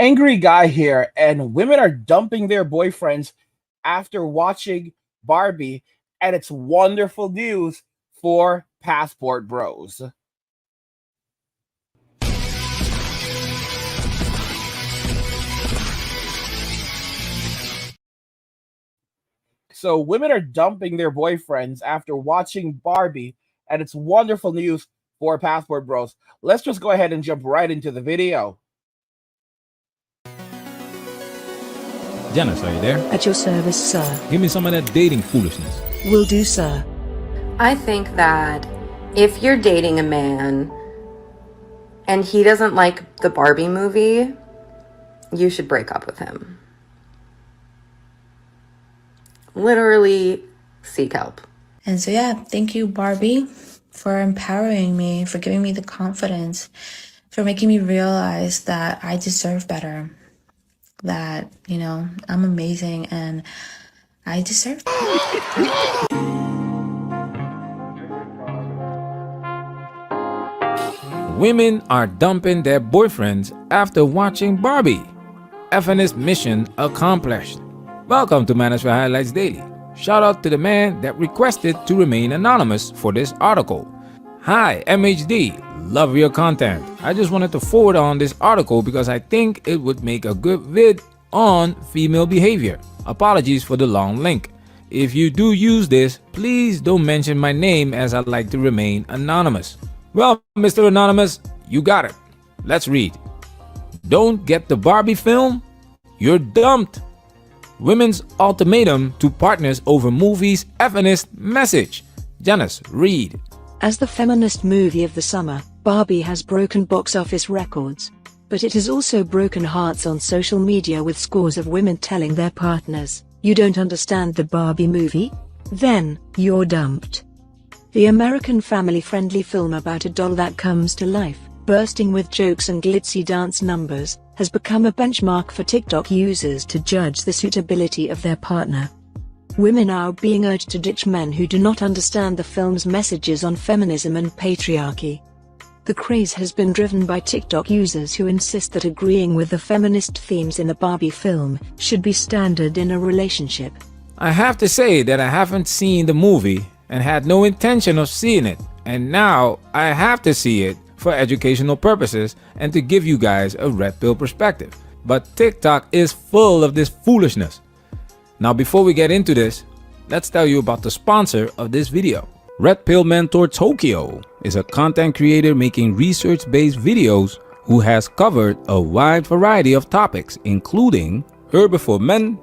Angry guy here, and women are dumping their boyfriends after watching Barbie, and it's wonderful news for passport bros. So women are dumping their boyfriends after watching Barbie, and it's wonderful news for passport bros. Let's just go ahead and jump right into the video. Janice, are you there? At your service, sir. Give me some of that dating foolishness. Will do, sir. I think that if you're dating a man and he doesn't like the Barbie movie, you should break up with him. Literally seek help. And so, yeah, thank you, Barbie, for empowering me, for giving me the confidence, for making me realize that I deserve better, that, I'm amazing and I deserve better. Women are dumping their boyfriends after watching Barbie. Feminist mission accomplished. Welcome to Manosphere Highlights Daily. Shout out to the man that requested to remain anonymous for this article. Hi, MHD. Love your content. I just wanted to forward on this article because I think it would make a good vid on female behavior. Apologies for the long link. If you do use this, please don't mention my name as I like to remain anonymous. Well, Mr. Anonymous, you got it. Let's read. Don't get the Barbie film? You're dumped. Women's ultimatum to partners over movies' feminist message. Janice, read. As the feminist movie of the summer, Barbie has broken box office records. But it has also broken hearts on social media with scores of women telling their partners, "You don't understand the Barbie movie? Then, you're dumped." The American family-friendly film about a doll that comes to life, bursting with jokes and glitzy dance numbers, has become a benchmark for TikTok users to judge the suitability of their partner. Women are being urged to ditch men who do not understand the film's messages on feminism and patriarchy. The craze has been driven by TikTok users who insist that agreeing with the feminist themes in the Barbie film should be standard in a relationship. I have to say that I haven't seen the movie and had no intention of seeing it, and now I have to see it for educational purposes and to give you guys a red pill perspective. But TikTok is full of this foolishness. Now before we get into this, let's tell you about the sponsor of this video. Red Pill Mentor Tokyo is a content creator making research-based videos who has covered a wide variety of topics including Herb for Men,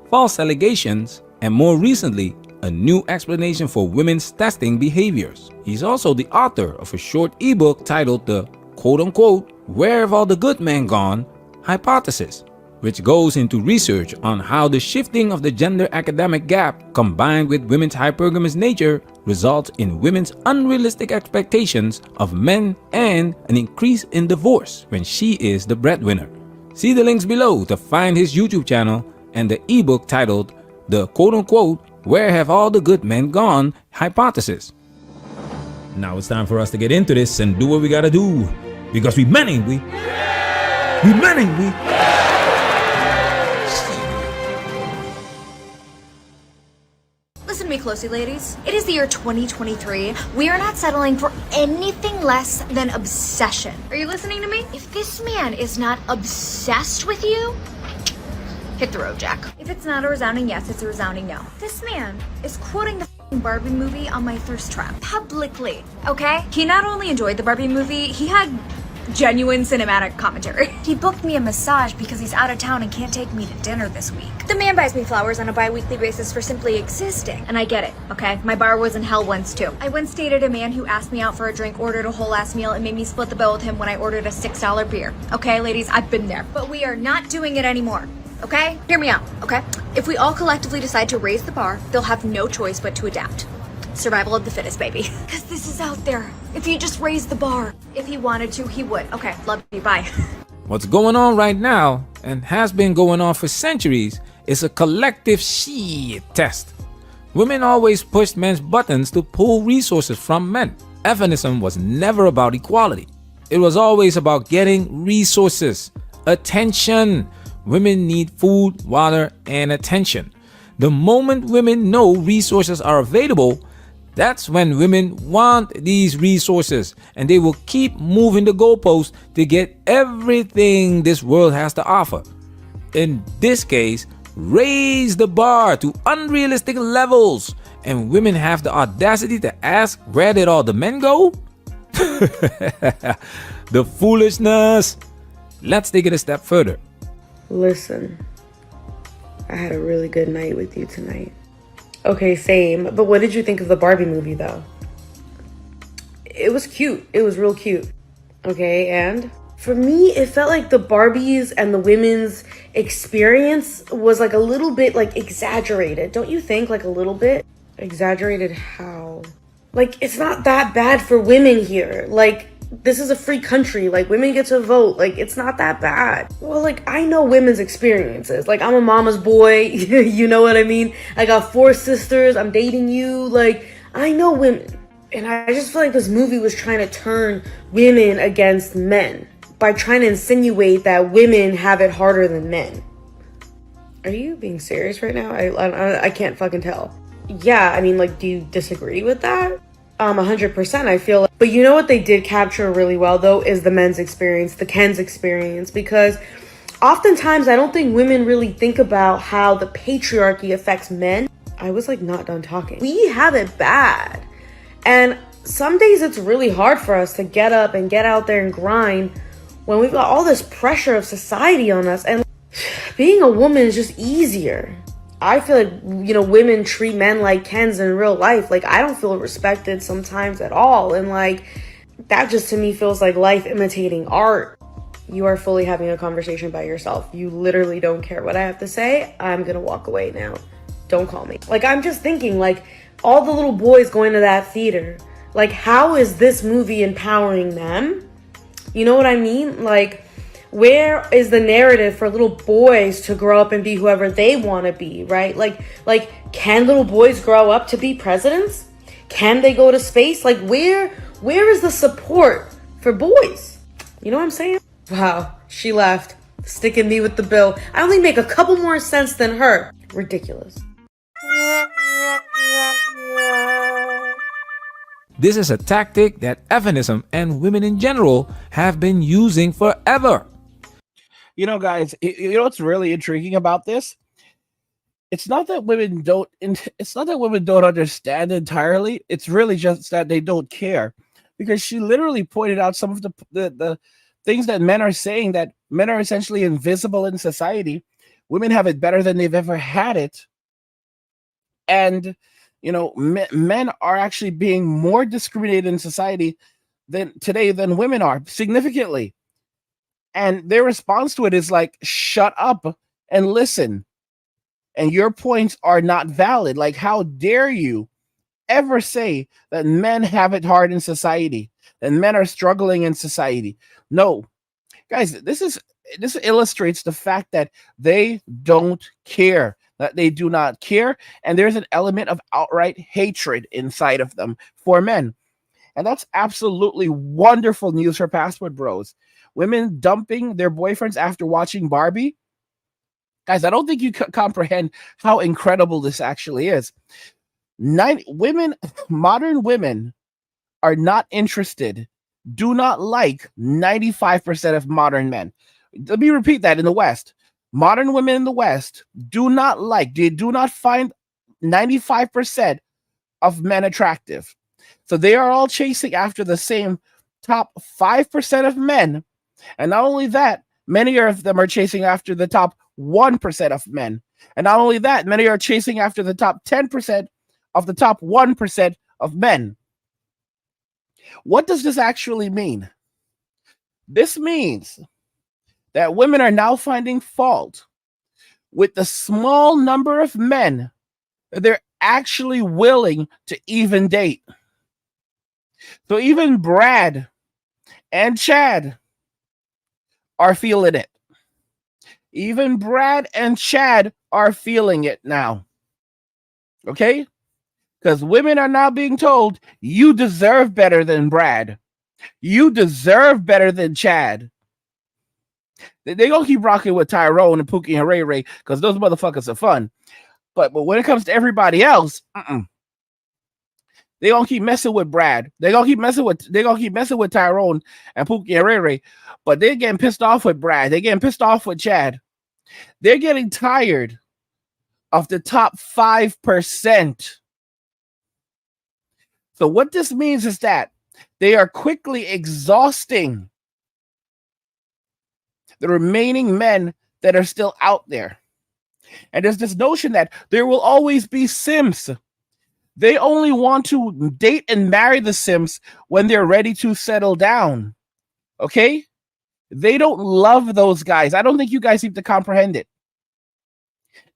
false allegations, and more recently, a new explanation for women's testing behaviors. He's also the author of a short ebook titled the quote-unquote "Where Have All the Good Men Gone?" hypothesis, which goes into research on how the shifting of the gender academic gap combined with women's hypergamous nature results in women's unrealistic expectations of men and an increase in divorce when she is the breadwinner. See the links below to find his YouTube channel and the ebook titled the quote-unquote "Where Have All the Good Men Gone?" hypothesis. Now it's time for us to get into this and do what we gotta do. Because we men, ain't we? We men, ain't we? Listen to me closely, ladies. It is the year 2023. We are not settling for anything less than obsession. Are you listening to me? If this man is not obsessed with you, hit the road, Jack. If it's not a resounding yes, it's a resounding no. This man is quoting the Barbie movie on my thirst trap publicly, okay? He not only enjoyed the Barbie movie, he had genuine cinematic commentary. He booked me a massage because he's out of town and can't take me to dinner this week. The man buys me flowers on a bi-weekly basis for simply existing. And I get it, okay? My bar was in hell once too. I once dated a man who asked me out for a drink, ordered a whole ass meal, and made me split the bill with him when I ordered a $6 beer. Okay, ladies, I've been there. But we are not doing it anymore. Okay? Hear me out, okay? If we all collectively decide to raise the bar, they'll have no choice but to adapt. Survival of the fittest, baby. Because this is out there. If you just raise the bar. If he wanted to, he would. Okay, love you, bye. What's going on right now, and has been going on for centuries, is a collective shit test. Women always pushed men's buttons to pull resources from men. Feminism was never about equality. It was always about getting resources. attention. Women need food, water, and attention. The moment women know resources are available, that's when women want these resources, and they will keep moving the goalposts to get everything this world has to offer. In this case, raise the bar to unrealistic levels, and women have the audacity to ask, where did all the men go? The foolishness. Let's take it a step further. Listen, I had a really good night with you tonight. Okay, same. But what did you think of the Barbie movie, though? It was cute. It was real cute. Okay, and for me, it felt like the Barbies and the women's experience was like a little bit like exaggerated. Don't you think? Like a little bit? Exaggerated how? Like, it's not that bad for women here. Like, this is a free country. Like, women get to vote. Like, it's not that bad. Well, like, I know women's experiences. Like, I'm a mama's boy. You know what I mean? I got 4 sisters. I'm dating you. Like, I know women. And I just feel like this movie was trying to turn women against men by trying to insinuate that women have it harder than men. Are you being serious right now? I can't fucking tell. Yeah, I mean, like, do you disagree with that? 100%, I feel like. But you know what they did capture really well, though, is the men's experience, the Ken's experience, because oftentimes I don't think women really think about how the patriarchy affects men. I was, like, not done talking. We have it bad. And some days it's really hard for us to get up and get out there and grind when we've got all this pressure of society on us. And being a woman is just easier. I feel like, you know, women treat men like Kens in real life. Like, I don't feel respected sometimes at all. And like, that just to me feels like life imitating art. You are fully having a conversation by yourself. You literally don't care what I have to say. I'm gonna walk away now. Don't call me. Like, I'm just thinking, like, all the little boys going to that theater. Like, how is this movie empowering them? You know what I mean? Like, where is the narrative for little boys to grow up and be whoever they want to be, right? Like, can little boys grow up to be presidents? Can they go to space? Like, where is the support for boys? You know what I'm saying? Wow, she left, sticking me with the bill. I only make a couple more cents than her. Ridiculous. This is a tactic that feminism and women in general have been using forever. You know, guys, you know what's really intriguing about this? It's not that women don't. It's not that women don't understand entirely. It's really just that they don't care, because she literally pointed out some of the things that men are saying, that men are essentially invisible in society. Women have it better than they've ever had it, and you know, men are actually being more discriminated in society than women are, significantly. And their response to it is like, shut up and listen. And your points are not valid. Like, how dare you ever say that men have it hard in society, that men are struggling in society? No, guys, this illustrates the fact that they don't care, that they do not care. And there's an element of outright hatred inside of them for men. And that's absolutely wonderful news for Passport Bros. Women dumping their boyfriends after watching Barbie. Guys, I don't think you comprehend how incredible this actually is. Modern women are not interested, do not like 95% of modern men. Let me repeat that. In the West, modern women in the West do not find 95% of men attractive. So they are all chasing after the same top 5% of men. And not only that, many of them are chasing after the top 1% of men. And not only that, many are chasing after the top 10% of the top 1% of men. What does this actually mean? This means that women are now finding fault with the small number of men that they're actually willing to even date. So even Brad and Chad are feeling it. Even Brad and Chad are feeling it now. Okay? Because women are now being told, you deserve better than Brad. You deserve better than Chad. They gonna keep rocking with Tyrone and Pookie and Ray Ray because those motherfuckers are fun. But when it comes to everybody else, they gonna keep messing with Brad. They gonna keep messing with Tyrone and Pookie and Ray Ray. But they're getting pissed off with Brad. They're getting pissed off with Chad. They're getting tired of the top 5%. So what this means is that they are quickly exhausting the remaining men that are still out there. And there's this notion that there will always be simps. They only want to date and marry the simps when they're ready to settle down. Okay? They don't love those guys. I don't think you guys need to comprehend it.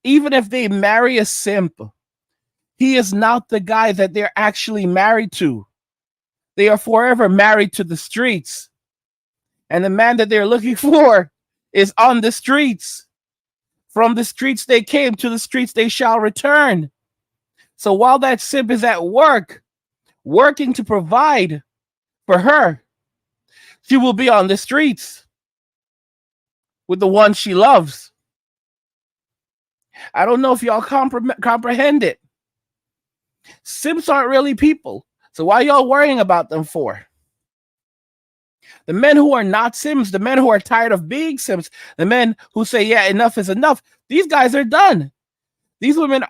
Even if they marry a simp, he is not the guy that they're actually married to. They are forever married to the streets. And the man that they're looking for is on the streets. From the streets they came, to the streets they shall return. So while that simp is at work, working to provide for her, she will be on the streets with the one she loves. I don't know if y'all comprehend it. Simps aren't really people. So why y'all worrying about them for? The men who are not Sims, the men who are tired of being Sims, the men who say, yeah, enough is enough, these guys are done. These women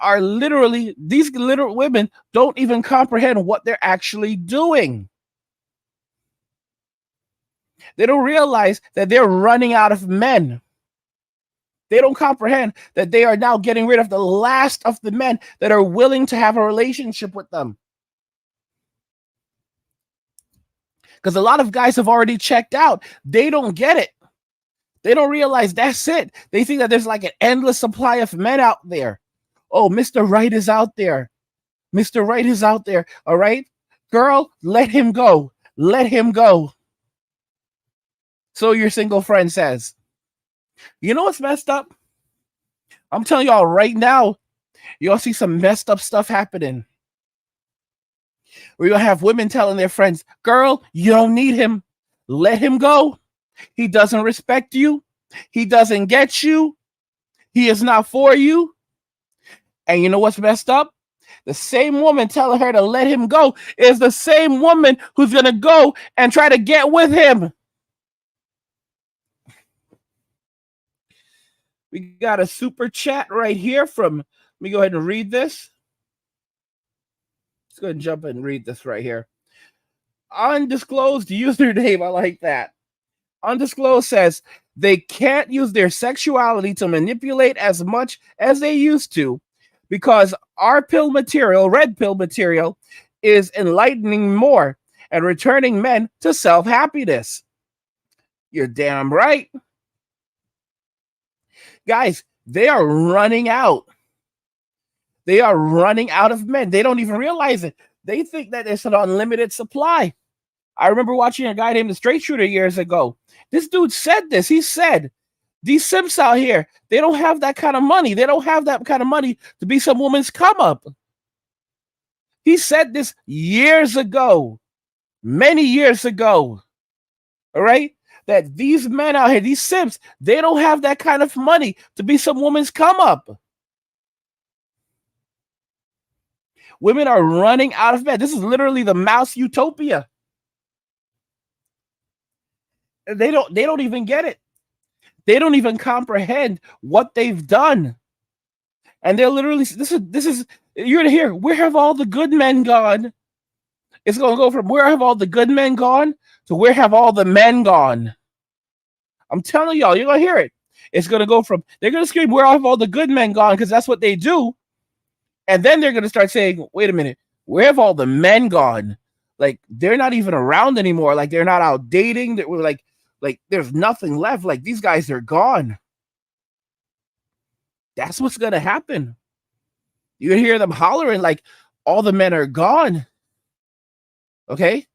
don't even comprehend what they're actually doing. They don't realize that they're running out of men. They don't comprehend that they are now getting rid of the last of the men that are willing to have a relationship with them. Because a lot of guys have already checked out. They don't get it. They don't realize that's it. They think that there's like an endless supply of men out there. Oh, Mr. Right is out there. Mr. Right is out there. All right? Girl, let him go. Let him go. So your single friend says. You know what's messed up? I'm telling y'all right now, you'll see some messed up stuff happening. Where you'll have women telling their friends, girl, you don't need him. Let him go. He doesn't respect you. He doesn't get you. He is not for you. And you know what's messed up? The same woman telling her to let him go is the same woman who's going to go and try to get with him. We got a super chat right here from, let me go ahead and read this. Let's go ahead and jump in and read this right here. Undisclosed username, I like that. Undisclosed says, they can't use their sexuality to manipulate as much as they used to because our pill material, red pill material, is enlightening more and returning men to self-happiness. You're damn right. Guys, they are running out. They are running out of men. They don't even realize it. They think that it's an unlimited supply. I remember watching a guy named The Straight Shooter years ago. This dude said this. He said, these simps out here, they don't have that kind of money. They don't have that kind of money to be some woman's come up. He said this years ago, many years ago. All right? That these men out here, these simps, they don't have that kind of money to be some woman's come up. Women are running out of men. This is literally the mouse utopia. They don't even get it. They don't even comprehend what they've done. And they're literally, this is you're gonna hear, where have all the good men gone? It's gonna go from where have all the good men gone to where have all the men gone? I'm telling y'all, you're gonna hear it. It's gonna go from, they're gonna scream, where have all the good men gone? Because that's what they do. And then they're gonna start saying, wait a minute, where have all the men gone? Like they're not even around anymore. Like they're not out dating. That we're like there's nothing left. Like these guys are gone. That's what's gonna happen. You can hear them hollering like all the men are gone. Okay.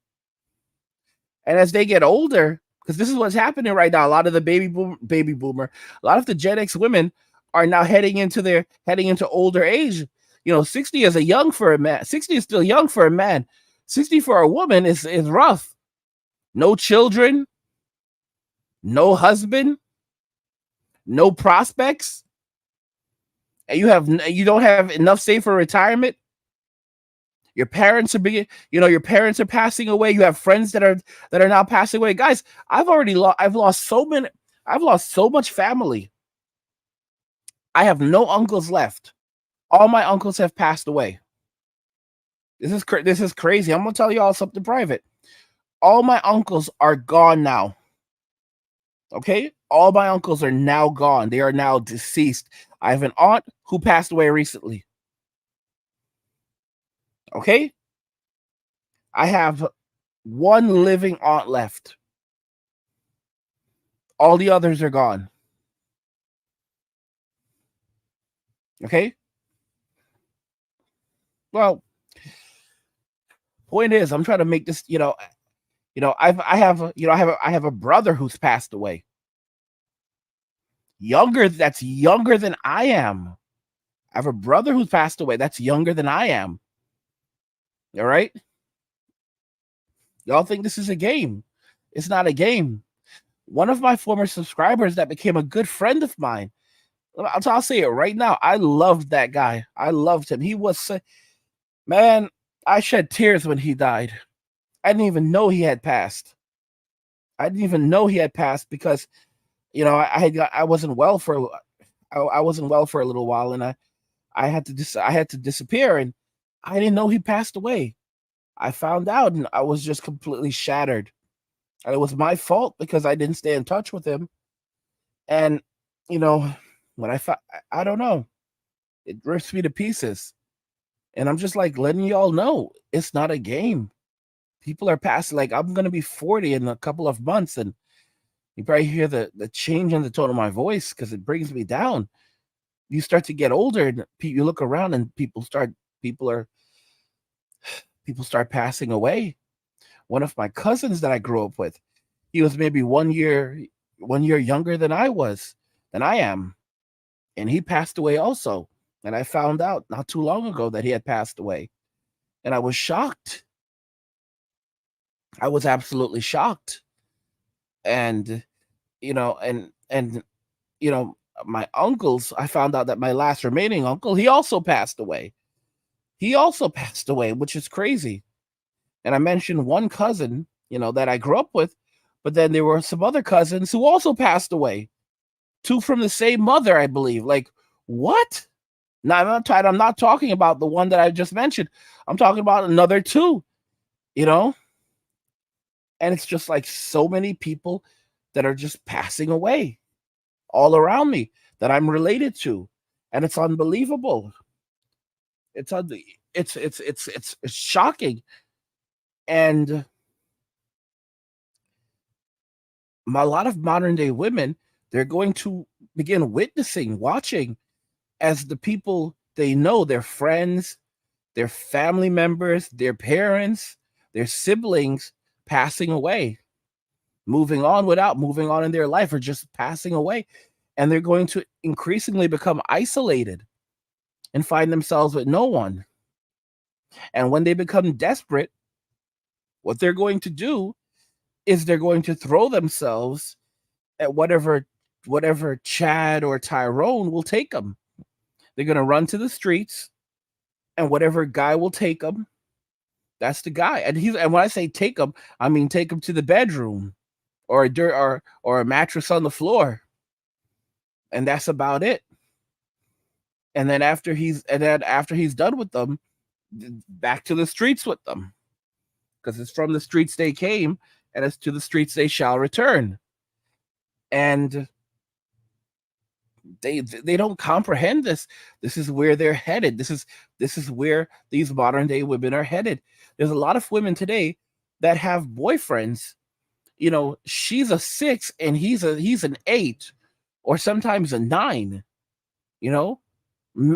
And as they get older, because this is what's happening right now, a lot of the baby boomer, a lot of the Gen X women are now heading into older age. You know, 60 is young for a man. 60 is still young for a man. 60 for a woman is rough. No children, no husband, no prospects, and you don't have enough saved for retirement. Your parents are being, your parents are passing away. You have friends that are now passing away. Guys, I've lost so many. I've lost so much family. I have no uncles left. All my uncles have passed away. This is crazy. I'm gonna tell you all something private. All my uncles are gone now. Okay, all my uncles are now gone. They are now deceased. I have an aunt who passed away recently. Okay, I have one living aunt left. All the others are gone. Okay. Well, point is, I'm trying to make this. I have a brother who's passed away. That's younger than I am. I have a brother who's passed away. That's younger than I am. All right. Y'all think this is a game? It's not a game. One of my former subscribers that became a good friend of mine. I'll say it right now. I loved that guy. I loved him. He was, man, I shed tears when he died. I didn't even know he had passed. Because, I wasn't well for I wasn't well for a little while, and I had to disappear, and I didn't know he passed away. I found out, and I was just completely shattered. And it was my fault because I didn't stay in touch with him. And when I don't know, it rips me to pieces. And I'm just like letting y'all know it's not a game. People are passing. Like, I'm gonna be 40 in a couple of months, and you probably hear the change in the tone of my voice because it brings me down. You start to get older, and you look around, and people start passing away. One of my cousins that I grew up with, he was maybe 1 year younger than I am, and he passed away also. And I found out not too long ago that he had passed away, and I was shocked. I was absolutely shocked. And and my uncles, I found out that my last remaining uncle, he also passed away. Which is crazy. And I mentioned one cousin, that I grew up with, but then there were some other cousins who also passed away. Two from the same mother, I believe. Like, what? Now, I'm not talking about the one that I just mentioned. I'm talking about another two, and it's just like so many people that are just passing away all around me that I'm related to, and it's unbelievable. It's shocking. And a lot of modern day women, they're going to begin watching as the people they know, their friends, their family members, their parents, their siblings passing away, moving on in their life, or just passing away. And they're going to increasingly become isolated and find themselves with no one. And when they become desperate, what they're going to do is they're going to throw themselves at whatever Chad or Tyrone will take them. They're going to run to the streets, and whatever guy will take them, that's the guy. And when I say take them, I mean take them to the bedroom, or a mattress on the floor, and that's about it. And then after he's done with them, back to the streets with them, because it's from the streets they came, and it's to the streets they shall return. And they don't comprehend this. This is where they're headed. This is where these modern day women are headed. There's a lot of women today that have boyfriends. She's a 6 and he's an 8, or sometimes a 9.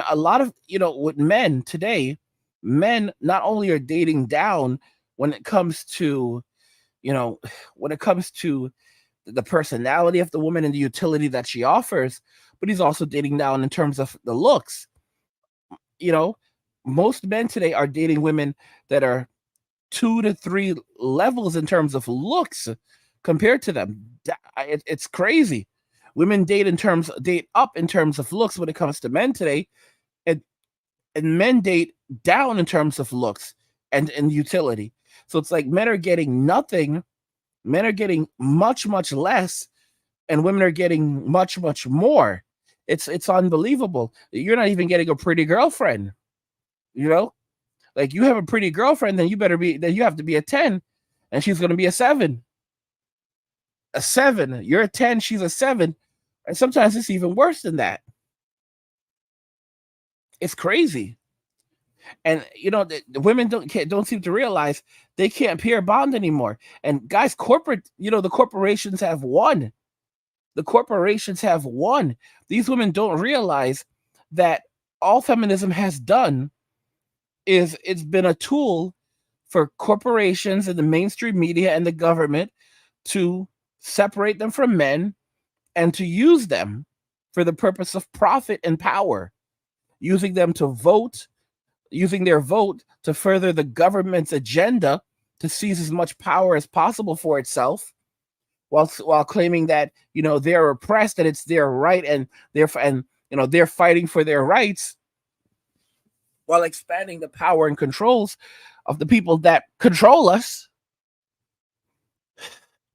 A lot of with men today, men not only are dating down when it comes to the personality of the woman and the utility that she offers, but he's also dating down in terms of the looks. Most men today are dating women that are 2 to 3 levels in terms of looks compared to them. It's crazy. Women date up in terms of looks when it comes to men today, and men date down in terms of looks and utility. So it's like men are getting nothing, men are getting much less, and women are getting much more. It's unbelievable. You're not even getting a pretty girlfriend, you know? Like, you have a pretty girlfriend, then you have to be a 10, and she's going to be a 7. A 7, you're a 10, she's a 7, and sometimes it's even worse than that. It's crazy. And the women don't seem to realize they can't peer bond anymore. And guys, the corporations have won. The corporations have won. These women don't realize that all feminism has done is it's been a tool for corporations and the mainstream media and the government to separate them from men and to use them for the purpose of profit and power, using them to vote, using their vote to further the government's agenda to seize as much power as possible for itself, while claiming that they're oppressed and it's their right, and they're fighting for their rights, while expanding the power and controls of the people that control us,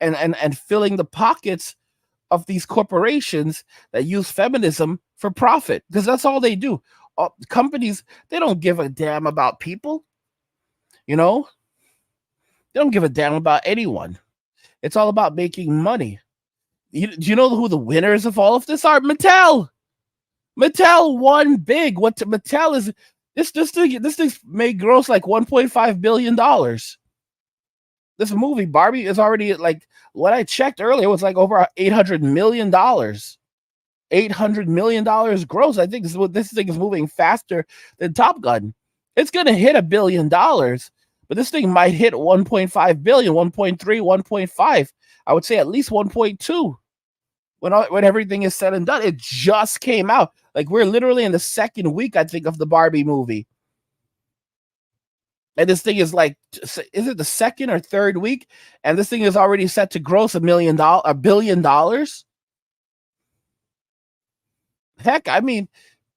and filling the pockets of these corporations that use feminism for profit, because that's all they do. Companies, they don't give a damn about people. They don't give a damn about anyone. It's all about making money. Do you know who the winners of all of this are? Mattel. Mattel won big. What Mattel is, this thing may gross like $1.5 billion. This movie Barbie is already, like, what I checked earlier, was like over $800 million. $800 million gross. I think this thing is moving faster than Top Gun. It's gonna hit $1 billion, but this thing might hit 1.5 billion, 1.3, 1.5. I would say at least 1.2 when everything is said and done. It just came out. Like, we're literally in the second week, I think, of the Barbie movie. And this thing is like, is it the second or third week? And this thing is already set to gross $1 billion. Heck, I mean,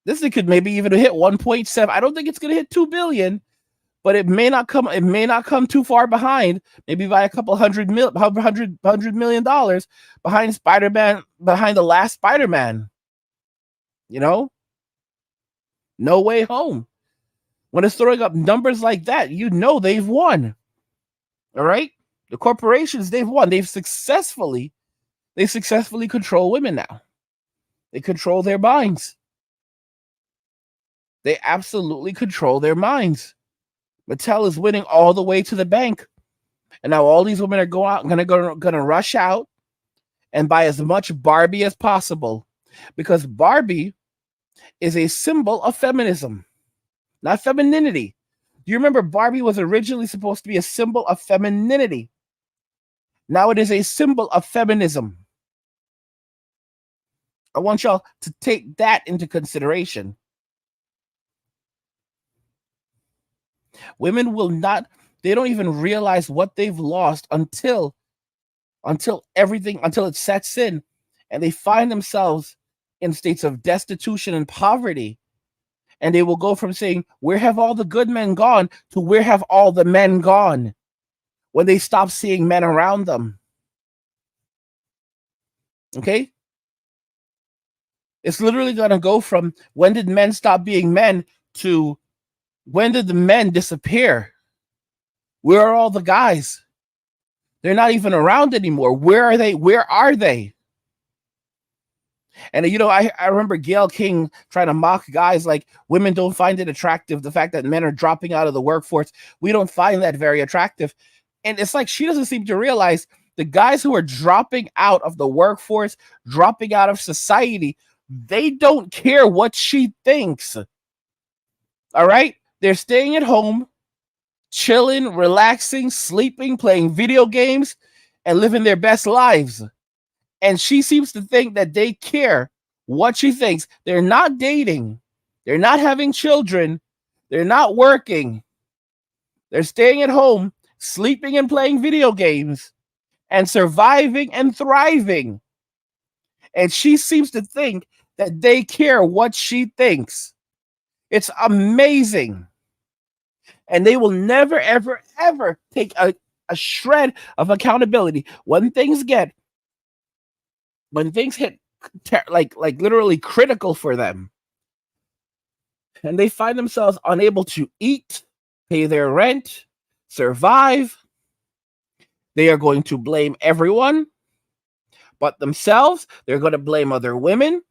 this thing could maybe even hit 1.7. I don't think it's going to hit 2 billion, but it may not come too far behind, maybe by a couple $100 million behind Spider-Man, behind the last Spider-Man. No Way Home. When it's throwing up numbers like that, they've won. All right? The corporations, they've won. They successfully control women now. They control their minds. They absolutely control their minds. Mattel is winning all the way to the bank. And now all these women are going to rush out and buy as much Barbie as possible, because Barbie is a symbol of feminism, not femininity. Do you remember Barbie was originally supposed to be a symbol of femininity? Now it is a symbol of feminism. I want y'all to take that into consideration. Women they don't even realize what they've lost until it sets in, and they find themselves in states of destitution and poverty. And they will go from saying, "Where have all the good men gone?" to "Where have all the men gone?" when they stop seeing men around them. Okay? It's literally going to go from "When did men stop being men?" to "When did the men disappear? Where are all the guys? They're not even around anymore. Where are they? Where are they?" And I remember Gayle King trying to mock guys like, "Women don't find it attractive, the fact that men are dropping out of the workforce. We don't find that very attractive." And it's like, she doesn't seem to realize the guys who are dropping out of the workforce, dropping out of society, they don't care what she thinks. All right? They're staying at home, chilling, relaxing, sleeping, playing video games, and living their best lives. And she seems to think that they care what she thinks. They're not dating. They're not having children. They're not working. They're staying at home, sleeping and playing video games, and surviving and thriving. and she seems to think that they care what she thinks. It's amazing. And they will never, ever, ever take a shred of accountability when things hit like literally critical for them, and they find themselves unable to eat, pay their rent, survive. They are going to blame everyone but themselves. They're going to blame other women.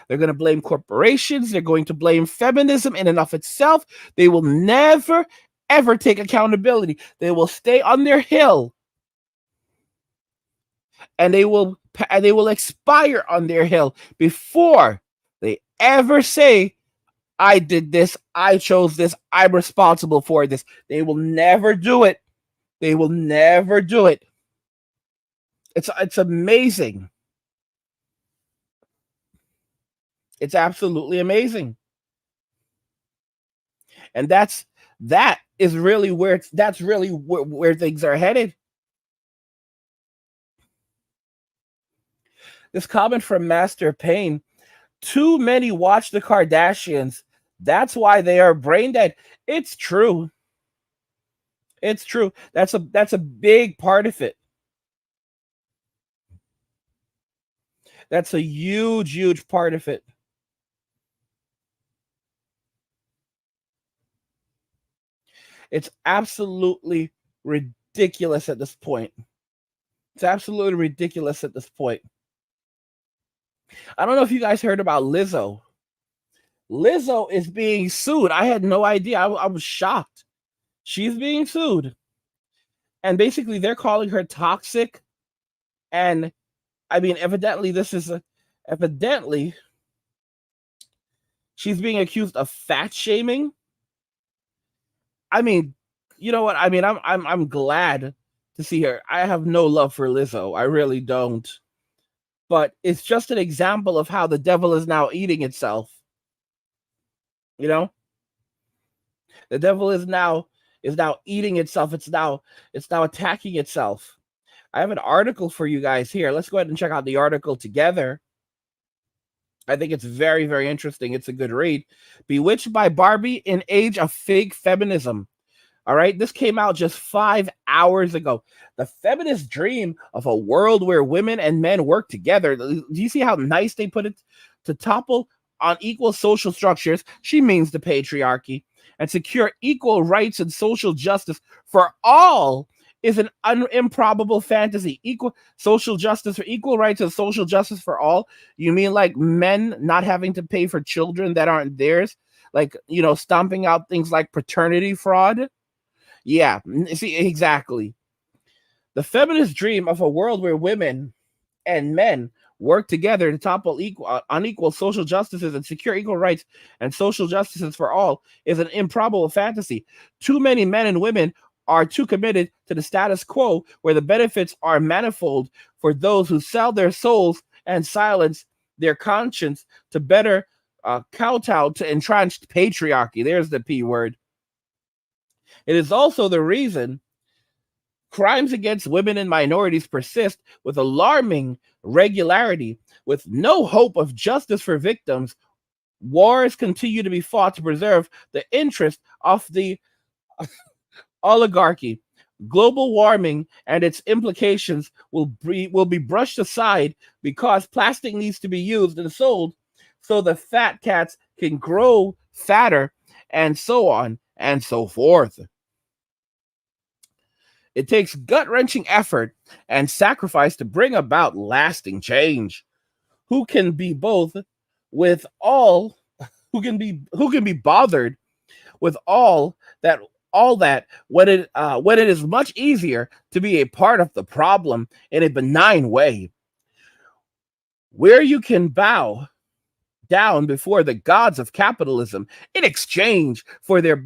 They're going to blame corporations. They're going to blame feminism in and of itself. They will never, ever take accountability. They will stay on their hill, and they will expire on their hill before they ever say, I did this, I chose this, I'm responsible for this. They will never do it. They will never do it. It's amazing. It's absolutely amazing. And that is really where things are headed. This comment from Master Payne: too many watch the Kardashians. That's why they are brain dead. It's true. It's true. That's a big part of it. That's a huge, huge part of it. It's absolutely ridiculous at this point. It's absolutely ridiculous at this point. I don't know if you guys heard about Lizzo. Lizzo is being sued. I had no idea. I was shocked. She's being sued. And basically, they're calling her toxic. And I mean, evidently, she's being accused of fat shaming. I mean, you know what? I mean, I'm glad to see her. I have no love for Lizzo. I really don't. But it's just an example of how the devil is now eating itself. You know? The devil is now eating itself. It's now attacking itself. I have an article for you guys here. Let's go ahead and check out the article together. I think it's very, very interesting. It's a good read. Bewitched by Barbie in Age of Fake Feminism. All right, this came out just 5 hours ago. The feminist dream of a world where women and men work together. Do you see how nice they put it? To topple unequal social structures, she means the patriarchy, and secure equal rights and social justice for all is an improbable fantasy. Equal social justice for equal rights and social justice for all. You mean like men not having to pay for children that aren't theirs? Like, stomping out things like paternity fraud? Yeah, see, exactly. The feminist dream of a world where women and men work together to topple unequal social justices and secure equal rights and social justices for all is an improbable fantasy. Too many men and women are too committed to the status quo, where the benefits are manifold for those who sell their souls and silence their conscience to better kowtow to entrenched patriarchy. There's the P word. It is also the reason crimes against women and minorities persist with alarming regularity. With no hope of justice for victims, wars continue to be fought to preserve the interest of the oligarchy. Global warming and its implications will be brushed aside because plastic needs to be used and sold so the fat cats can grow fatter, and so on and so forth. It takes gut-wrenching effort and sacrifice to bring about lasting change. Who can be bothered with all that when it is much easier to be a part of the problem in a benign way, where you can bow down before the gods of capitalism in exchange for their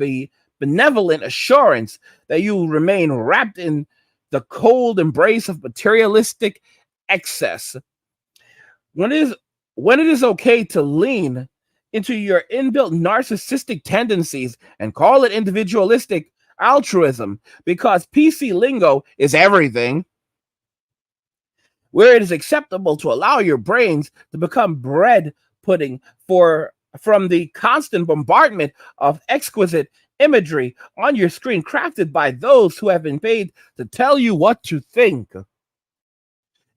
benevolent assurance that you will remain wrapped in the cold embrace of materialistic excess. When it is okay to lean into your inbuilt narcissistic tendencies and call it individualistic altruism because PC lingo is everything. where it is acceptable to allow your brains to become bread pudding from the constant bombardment of exquisite imagery on your screen crafted by those who have been paid to tell you what to think.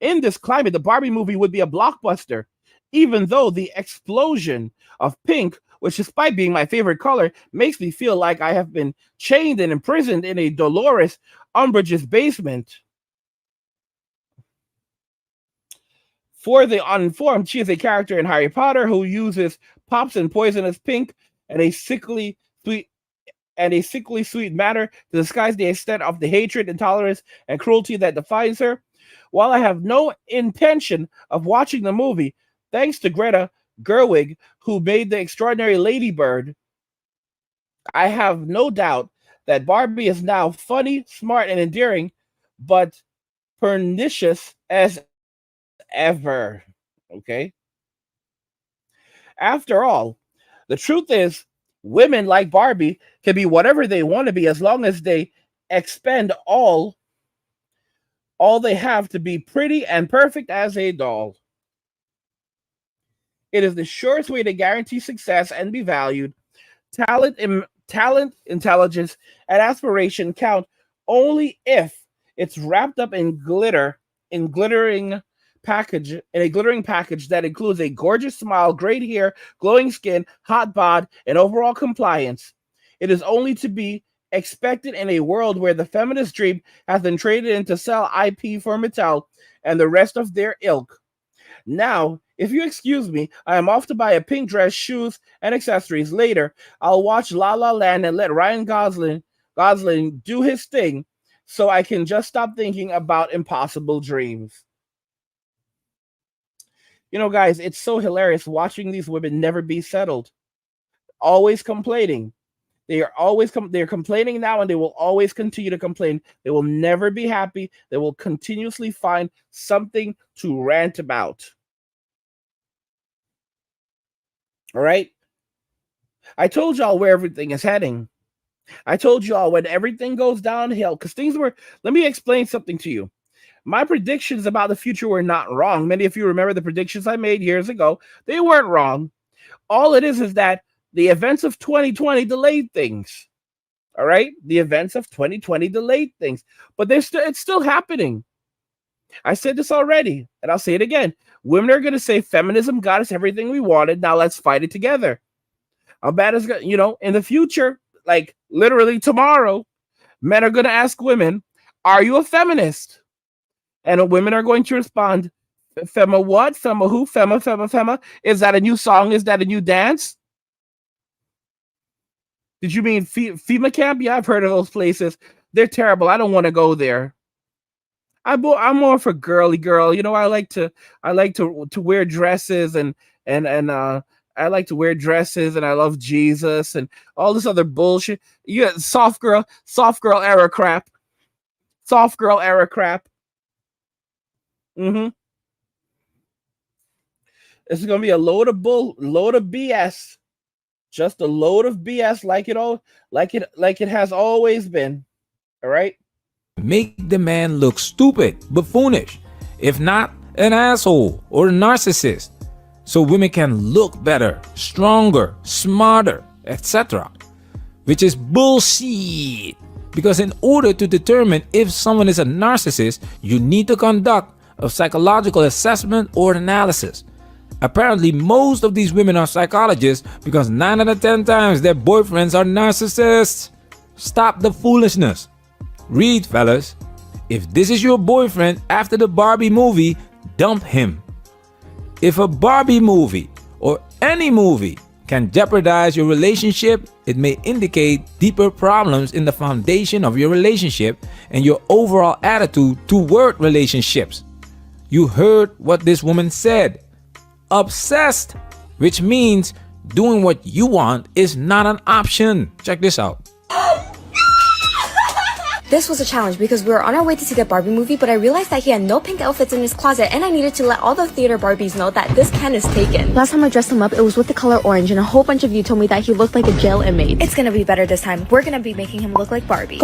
In this climate, the Barbie movie would be a blockbuster, even though the explosion of pink, which despite being my favorite color, makes me feel like I have been chained and imprisoned in a Dolores Umbridge's basement. For the uninformed, she is a character in Harry Potter who uses pops and poisonous pink and a sickly sweet matter to disguise the extent of the hatred, intolerance, and cruelty that defines her. While I have no intention of watching the movie, thanks to Greta Gerwig, who made the extraordinary Lady Bird, I have no doubt that Barbie is now funny, smart, and endearing, but pernicious as ever. Okay? After all, the truth is, women like Barbie can be whatever they want to be as long as they expend all they have to be pretty and perfect as a doll. It is the surest way to guarantee success and be valued. Talent, intelligence, and aspiration count only if it's wrapped up in a glittering package that includes a gorgeous smile, great hair, glowing skin, hot bod, and overall compliance. It is only to be expected in a world where the feminist dream has been traded in to sell IP for Mattel and the rest of their ilk. Now, if you excuse me, I am off to buy a pink dress, shoes, and accessories. Later, I'll watch La La Land and let Ryan Gosling do his thing so I can just stop thinking about impossible dreams. You know, guys, it's so hilarious watching these women never be settled. Always complaining. They're complaining now, and they will always continue to complain. They will never be happy. They will continuously find something to rant about. All right? I told y'all where everything is heading. I told y'all when everything goes downhill, because let me explain something to you. My predictions about the future were not wrong. Many of you remember the predictions I made years ago. They weren't wrong. All it is that the events of 2020 delayed things. All right? The events of 2020 delayed things. But it's still happening. I said this already, and I'll say it again. Women are going to say feminism got us everything we wanted. Now let's fight it together. How bad is it? In the future, like literally tomorrow, men are going to ask women, are you a feminist? And women are going to respond, Fema what? Fema who? Fema. Is that a new song? Is that a new dance? Did you mean FEMA camp? Yeah, I've heard of those places. They're terrible. I don't want to go there. I'm more for girly girl. I like to wear dresses and I like to wear dresses and I love Jesus and all this other bullshit. You got soft girl era crap. Soft girl era crap. It's gonna be a load of BS. Just a load of BS like it has always been. All right? Make the man look stupid, buffoonish, if not an asshole or a narcissist, so women can look better, stronger, smarter, etc. Which is bullshit. Because in order to determine if someone is a narcissist, you need to conduct a psychological assessment or analysis. Apparently, most of these women are psychologists because 9 out of 10 times their boyfriends are narcissists. Stop the foolishness. Read, fellas. If this is your boyfriend after the Barbie movie, dump him. If a Barbie movie or any movie can jeopardize your relationship, it may indicate deeper problems in the foundation of your relationship and your overall attitude toward relationships. You heard what this woman said. Obsessed, which means doing what you want is not an option. Check this out. This was a challenge because we were on our way to see the Barbie movie, but I realized that he had no pink outfits in his closet, and I needed to let all the theater Barbies know that this Ken is taken. Last time I dressed him up, it was with the color orange, and a whole bunch of you told me that he looked like a jail inmate. It's gonna be better this time. We're gonna be making him look like Barbie.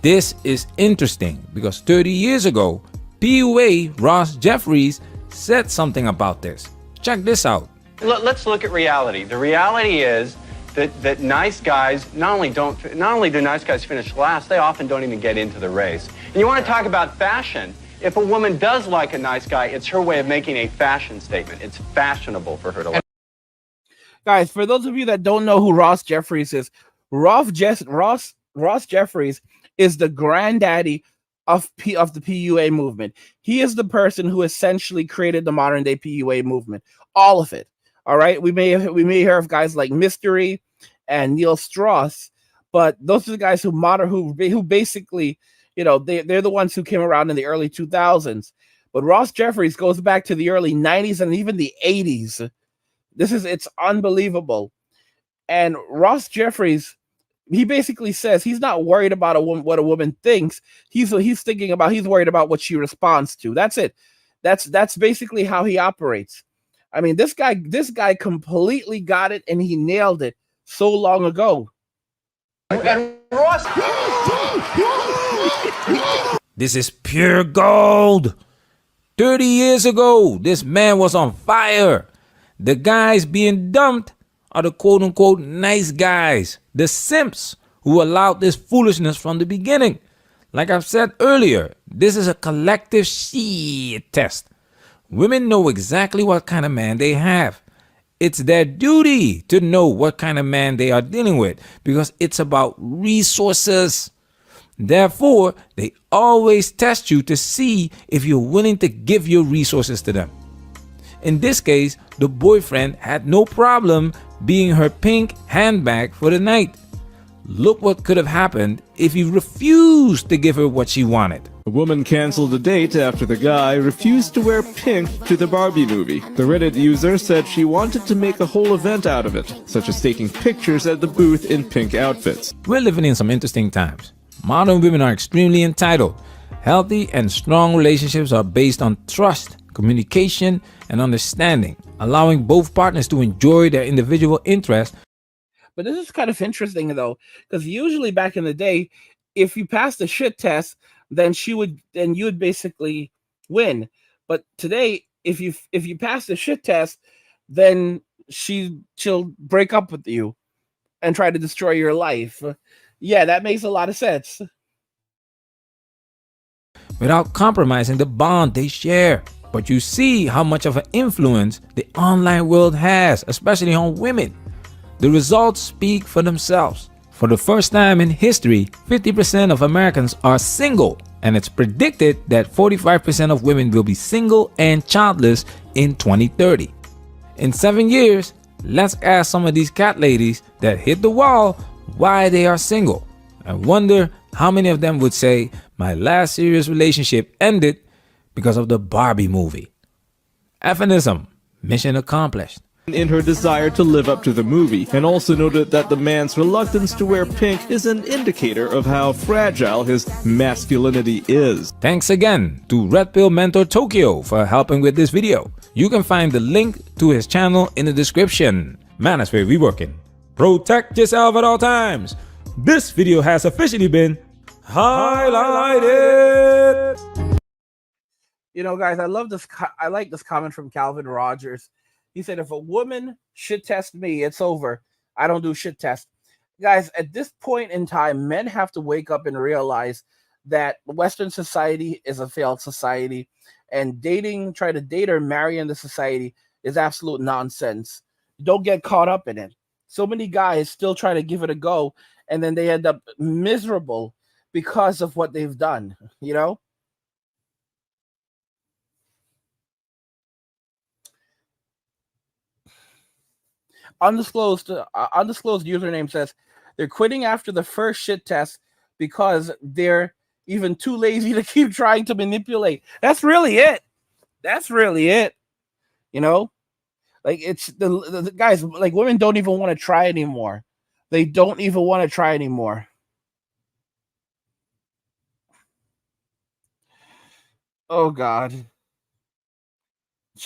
This is interesting because 30 years ago, PUA Ross Jeffries said something about this. Check this out. Let's look at reality. The reality is that nice guys not only do nice guys finish last, they often don't even get into the race. And you want to talk about fashion. If a woman does like a nice guy, it's her way of making a fashion statement. It's fashionable for her to like. Guys, for those of you that don't know who Ross Jeffries is, Ross Jeffries is the granddaddy of the PUA movement. He is the person who essentially created the modern day PUA movement. All of it. All right. We may hear of guys like Mystery and Neil Strauss, but those are the guys who basically, you know, they're the ones who came around in the early 2000s. But Ross Jeffries goes back to the early 90s and even the 80s. It's unbelievable. And Ross Jeffries, he basically says he's not worried about what a woman thinks. He's worried about what she responds to. That's it. That's basically how he operates. I mean, this guy completely got it, and he nailed it so long ago. And Ross. This is pure gold. 30 years ago, this man was on fire. The guys being dumped are the quote-unquote nice guys, the simps who allowed this foolishness from the beginning. Like I've said earlier, this is a collective shit test. Women know exactly what kind of man they have. It's their duty to know what kind of man they are dealing with because it's about resources. Therefore, they always test you to see if you're willing to give your resources to them. In this case, the boyfriend had no problem being her pink handbag for the night. Look what could have happened if he refused to give her what she wanted. A woman canceled a date after the guy refused to wear pink to the Barbie movie. The Reddit user said she wanted to make a whole event out of it, such as taking pictures at the booth in pink outfits. We're living in some interesting times. Modern women are extremely entitled. Healthy and strong relationships are based on trust, communication, and understanding, allowing both partners to enjoy their individual interests. But this is kind of interesting though, because usually back in the day, if you passed the shit test, then you would basically win. But today, if you pass the shit test, then she'll break up with you and try to destroy your life. Yeah, that makes a lot of sense. Without compromising the bond they share. But you see how much of an influence the online world has, especially on women. The results speak for themselves. For the first time in history, 50% of Americans are single, and it's predicted that 45% of women will be single and childless in 2030. In 7 years, let's ask some of these cat ladies that hit the wall why they are single. I wonder how many of them would say, my last serious relationship ended because of the Barbie movie. Feminism, mission accomplished. In her desire to live up to the movie, and also noted that the man's reluctance to wear pink is an indicator of how fragile his masculinity is. Thanks again to Red Pill Mentor Tokyo for helping with this video. You can find the link to his channel in the description. Manosphere, we working. Protect yourself at all times. This video has officially been highlighted. You know, guys, I like this comment from Calvin Rogers. He said, if a woman shit test me, it's over. I don't do shit test. Guys, at this point in time, men have to wake up and realize that Western society is a failed society, and trying to date or marry in the society is absolute nonsense. Don't get caught up in it. So many guys still try to give it a go, and then they end up miserable because of what they've done, you know? Undisclosed username says they're quitting after the first shit test because they're even too lazy to keep trying to manipulate. That's really it. You know, like it's the guys, like women don't even want to try anymore. They don't even want to try anymore. Oh God.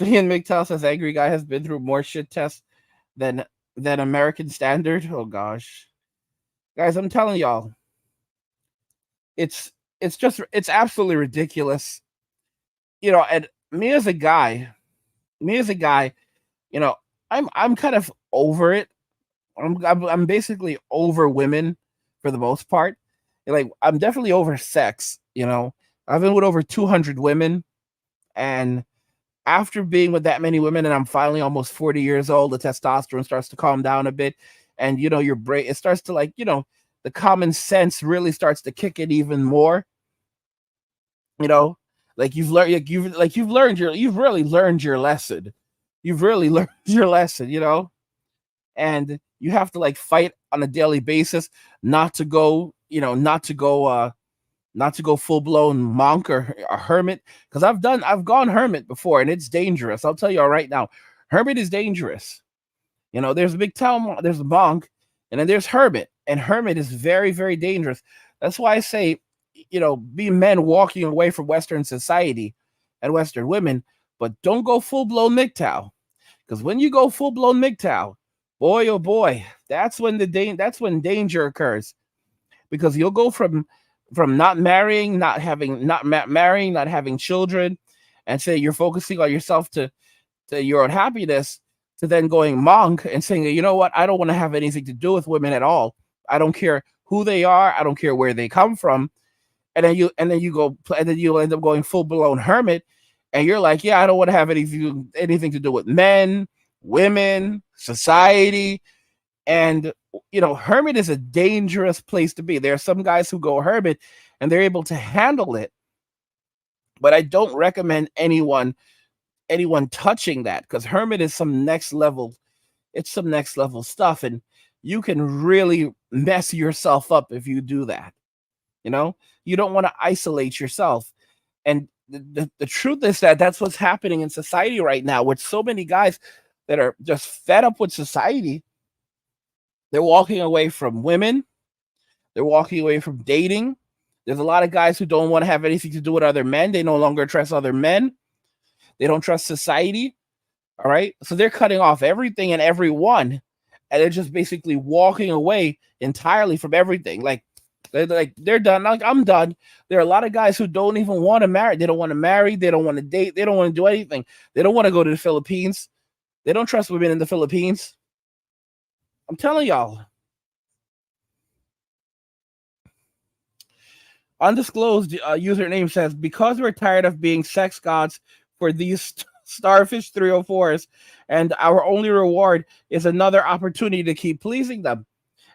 Ian McTell says angry guy has been through more shit tests than American standard. Oh gosh, guys, I'm telling y'all, it's absolutely ridiculous. and me as a guy, you know, I'm kind of over it. I'm basically over women for the most part. Like I'm definitely over sex. I've been with over 200 women, and after being with that many women, and I'm finally almost 40 years old, the testosterone starts to calm down a bit, and your brain it starts to the common sense really starts to kick in even more. You know, like you've really learned your lesson. You've really learned your lesson. And you have to like fight on a daily basis not to go, not to go full blown monk or a hermit, because I've gone hermit before and it's dangerous. I'll tell you all right now, hermit is dangerous. There's a big town, there's a monk, and then there's hermit, and hermit is very, very dangerous. That's why I say, be men walking away from Western society and Western women, but don't go full blown MGTOW, because when you go full blown MGTOW, boy oh boy, that's when danger occurs, because you'll go from not marrying, not having children, and say you're focusing on yourself to your own happiness, to then going monk and saying, you know what, I don't want to have anything to do with women at all. I don't care who they are. I don't care where they come from. And then you'll end up going full blown hermit, and you're like, yeah, I don't want to have anything to do with men, women, society. And hermit is a dangerous place to be. There are some guys who go hermit and they're able to handle it, but I don't recommend anyone touching that, because hermit is some next level. It's some next level stuff, and you can really mess yourself up if you do that. You don't want to isolate yourself. And the truth is that that's what's happening in society right now, with so many guys that are just fed up with society. They're walking away from women. They're walking away from dating. There's a lot of guys who don't want to have anything to do with other men. They no longer trust other men. They don't trust society. All right. So they're cutting off everything and everyone. And they're just basically walking away entirely from everything. They're done. Like, I'm done. There are a lot of guys who don't even want to marry. They don't want to marry. They don't want to date. They don't want to do anything. They don't want to go to the Philippines. They don't trust women in the Philippines. I'm telling y'all. Undisclosed username says, because we're tired of being sex gods for these starfish 304s, and our only reward is another opportunity to keep pleasing them.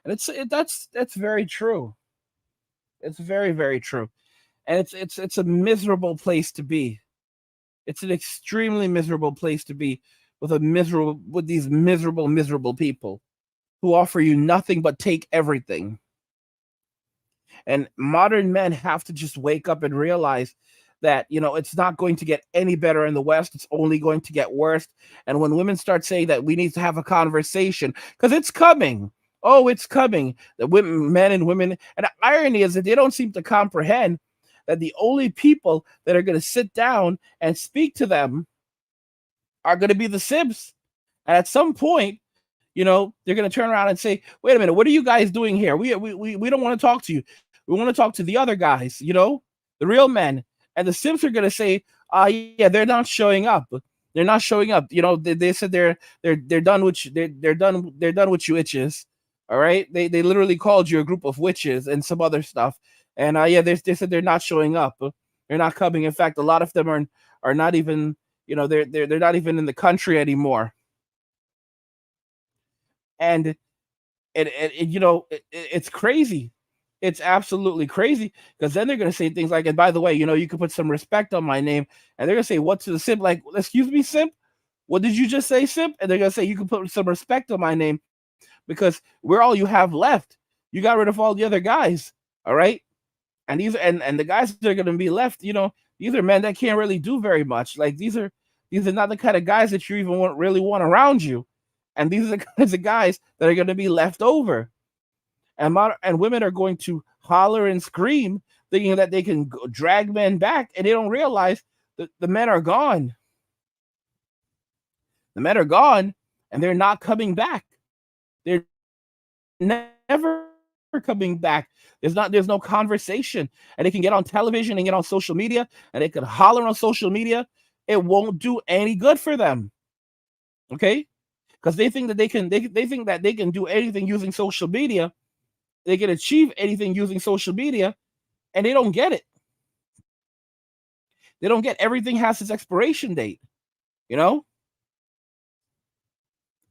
And that's very true. It's very, very true. And it's a miserable place to be. It's an extremely miserable place to be, with these miserable people who offer you nothing but take everything. And modern men have to just wake up and realize that, it's not going to get any better in the West. It's only going to get worse. And when women start saying that we need to have a conversation, because it's coming. Oh, it's coming. The men and women. And the irony is that they don't seem to comprehend that the only people that are going to sit down and speak to them are going to be the simps. And at some point, they're going to turn around and say, wait a minute, what are you guys doing here? We don't want to talk to you. We want to talk to the other guys, the real men. And the simps are going to say, yeah, they're not showing up. They're not showing up. They said they're done with you. They're done with you itches. All right. They literally called you a group of witches and some other stuff. And yeah, they said they're not showing up. They're not coming. In fact, a lot of them are not even, they're not even in the country anymore. And it's crazy. It's absolutely crazy, because then they're going to say things like, and by the way, you can put some respect on my name. And they're going to say, what to the simp? Like, excuse me, simp? What did you just say, simp? And they're going to say, you can put some respect on my name, because we're all you have left. You got rid of all the other guys. All right. And the guys that are going to be left, these are men that can't really do very much. Like, these are not the kind of guys that you even really want around you. And these are the kinds of guys that are going to be left over. And women are going to holler and scream, thinking that they can drag men back, and they don't realize that the men are gone. The men are gone, and they're not coming back. They're never coming back. There's no conversation. And they can get on television and get on social media and they can holler on social media. It won't do any good for them. Okay? Because they think that they think that they can do anything using social media. They can achieve anything using social media, and they don't get it. They don't get everything has its expiration date. You know?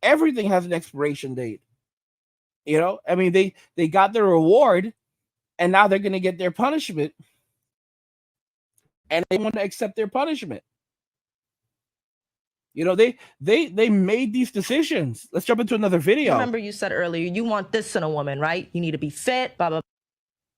Everything has an expiration date. You know, I mean, they got their reward, and now they're gonna get their punishment, and they want to accept their punishment. You know, they made these decisions. Let's jump into another video. Remember, you said earlier you want this in a woman, right? You need to be fit, blah blah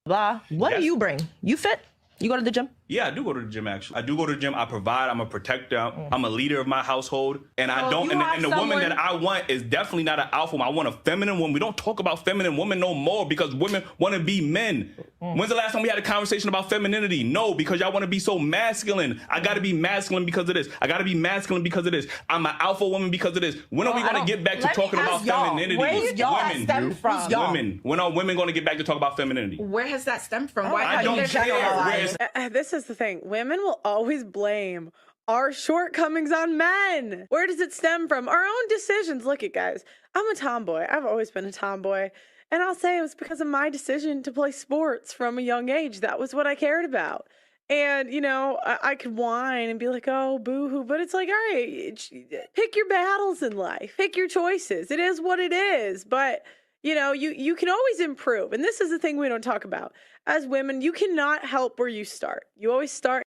blah. What do you bring? You fit? You go to the gym? Yeah, I do go to the gym, actually. I do go to the gym. I provide. I'm a protector. I'm a leader of my household. And I don't. And the woman that I want is definitely not an alpha woman. I want a feminine woman. We don't talk about feminine women no more because women want to be men. When's the last time we had a conversation about femininity? No, because y'all want to be so masculine. I got to be masculine because of this. I got to be masculine because of this. I'm an alpha woman because of this. When are we going to get back to talking about femininity? Where does y'all stem from? Women. When are women going to get back to talk about femininity? Where has that stemmed from? Why I don't care. This is the thing. Women will always blame our shortcomings on men. Where does it stem from? Our own decisions. Look at guys. I'm a tomboy. I've always been a tomboy. And I'll say it was because of my decision to play sports from a young age. That was what I cared about. And, you know, I could whine and be like, oh, boo-hoo. But it's like, all right, pick your battles in life. Pick your choices. It is what it is. But, you know, you can always improve. And this is the thing we don't talk about. As women, you cannot help where you start. You always start.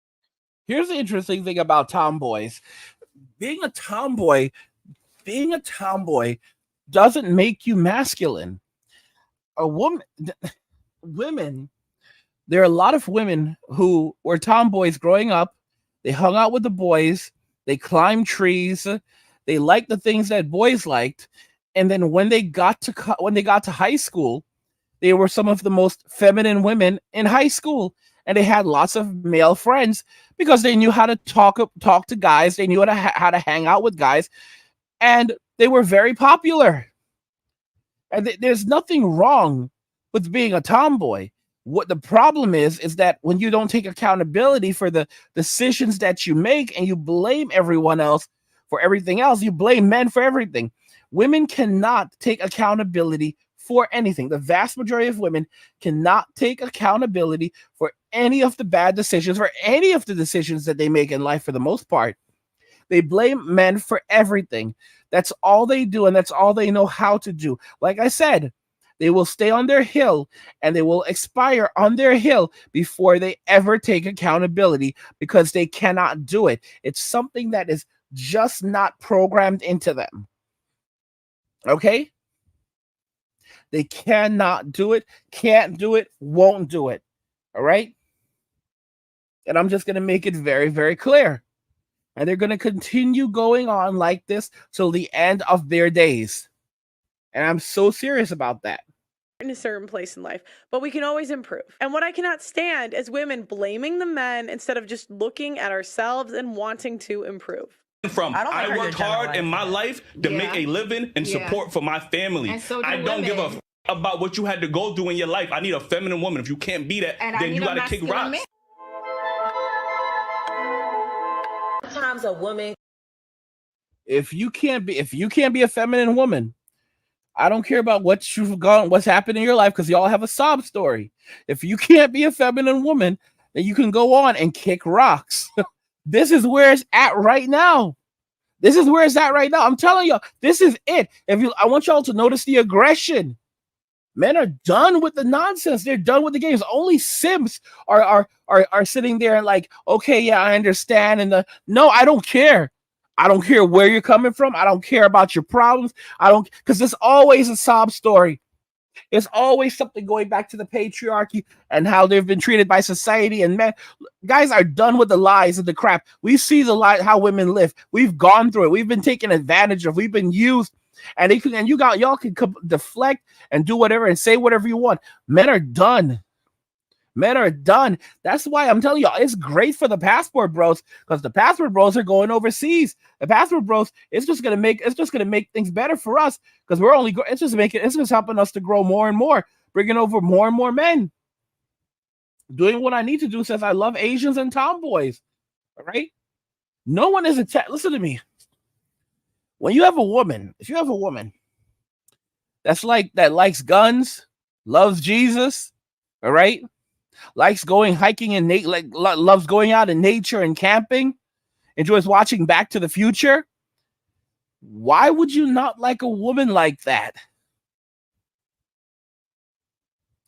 Here's the interesting thing about tomboys. Being a tomboy doesn't make you masculine. Women, there are a lot of women who were tomboys growing up. They hung out with the boys. They climbed trees. They liked the things that boys liked. And then when they got to high school, they were some of the most feminine women in high school. And they had lots of male friends because they knew how to talk to guys. They knew how to hang out with guys. And they were very popular. And there's nothing wrong with being a tomboy. What the problem is that when you don't take accountability for the decisions that you make and you blame everyone else for everything else, you blame men for everything. Women cannot take accountability for anything. The vast majority of women cannot take accountability for any of the bad decisions, for any of the decisions that they make in life for the most part. They blame men for everything. That's all they do, and that's all they know how to do. Like I said, they will stay on their hill, and they will expire on their hill before they ever take accountability because they cannot do it. It's something that is just not programmed into them. Okay? They cannot do it, can't do it, won't do it. All right? And I'm just going to make it very, very clear. And they're going to continue going on like this till the end of their days. And I'm so serious about that. In a certain place in life, but we can always improve. And what I cannot stand is women blaming the men instead of just looking at ourselves and wanting to improve. I worked hard in my life to make a living and support for my family. I don't give a about what you had to go through in your life. I need a feminine woman. If you can't be that, then you got to kick rocks. Sometimes a woman. If you can't be a feminine woman, I don't care about what's happened in your life because y'all have a sob story. If you can't be a feminine woman, then you can go on and kick rocks. This is where it's at right now. I'm telling y'all, this is it. I want y'all to notice the aggression. Men are done with the nonsense. They're done with the games. Only simps are sitting there and like, okay, yeah, I understand. And no, I don't care. I don't care where you're coming from. I don't care about your problems. Because there's always a sob story. It's always something going back to the patriarchy and how they've been treated by society. And men, guys are done with the lies and the crap. We see the lie, how women live. We've gone through it. We've been taken advantage of. We've been used. And y'all can deflect and do whatever and say whatever you want. Men are done. That's why I'm telling y'all it's great for the passport bros, because the passport bros are going overseas. The passport bros, it's just gonna make things better for us because it's just helping us to grow more and more. bringing over more and more men. Doing what I need to do, says I love Asians and tomboys. All right? No one is listen to me. When you have a woman, if you have a woman that likes guns, loves Jesus, all right? Likes going hiking and loves going out in nature and camping, enjoys watching Back to the Future, why would you not like a woman like that?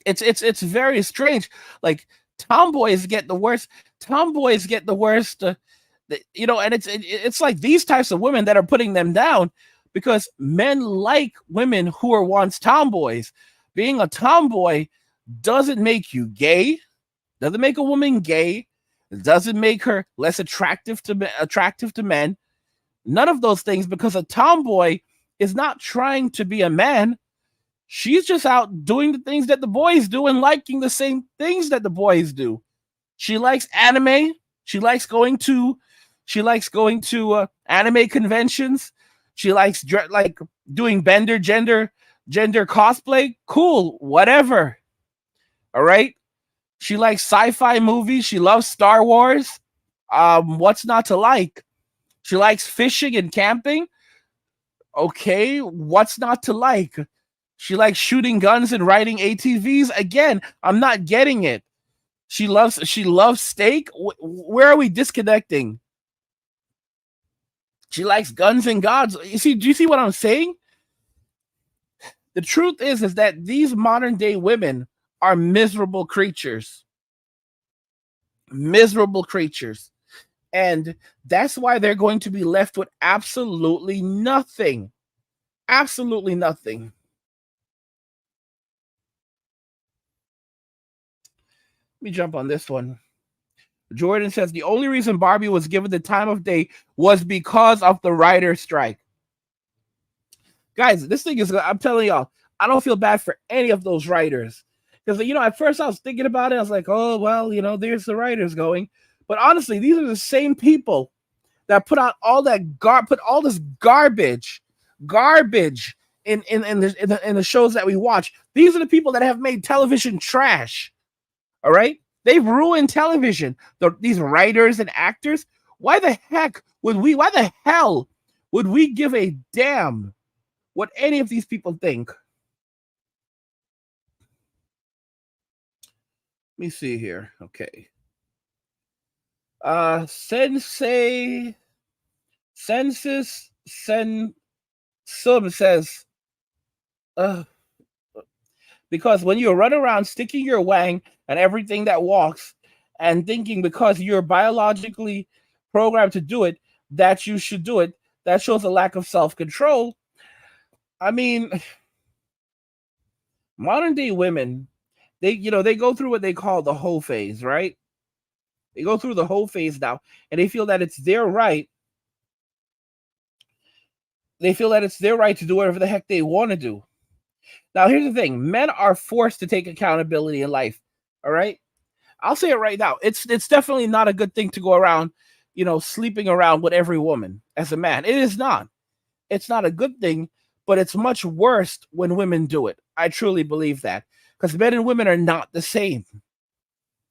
It's very strange. Like, tomboys get the worst. Tomboys get the worst. And it's like these types of women that are putting them down, because men like women who were once tomboys. Being a tomboy doesn't make you gay. Doesn't make a woman gay. Doesn't make her less attractive to men. None of those things, because a tomboy is not trying to be a man. She's just out doing the things that the boys do and liking the same things that the boys do. She likes anime. She likes going to anime conventions. She likes doing gender cosplay. Cool, whatever. All right. She likes sci-fi movies. She loves Star Wars. What's not to like? She likes fishing and camping. Okay, what's not to like? She likes shooting guns and riding ATVs. Again, I'm not getting it. She loves steak. Where are we disconnecting? She likes guns and gods. Do you see what I'm saying? The truth is that these modern day women are miserable creatures. Miserable creatures. And that's why they're going to be left with absolutely nothing. Absolutely nothing. Let me jump on this one. Jordan says the only reason Barbie was given the time of day was because of the writer's strike. Guys, this thing is, I'm telling y'all, I don't feel bad for any of those writers. Because, at first I was thinking about it. I was like, oh, well, there's the writers going. But honestly, these are the same people that put out all that put all this garbage in the shows that we watch. These are the people that have made television trash. All right? They've ruined television. These writers and actors. Why the hell would we give a damn what any of these people think? Let me see here. Okay. Sensei Census Sum says, because when you run around sticking your wang and everything that walks and thinking because you're biologically programmed to do it, that you should do it, that shows a lack of self-control. I mean, modern day women, they go through what they call the whole phase, right? They go through the whole phase now, and they feel that it's their right. They feel that it's their right to do whatever the heck they want to do. Now, here's the thing. Men are forced to take accountability in life, all right? I'll say it right now. It's definitely not a good thing to go around, sleeping around with every woman as a man. It is not. It's not a good thing, but it's much worse when women do it. I truly believe that, because men and women are not the same.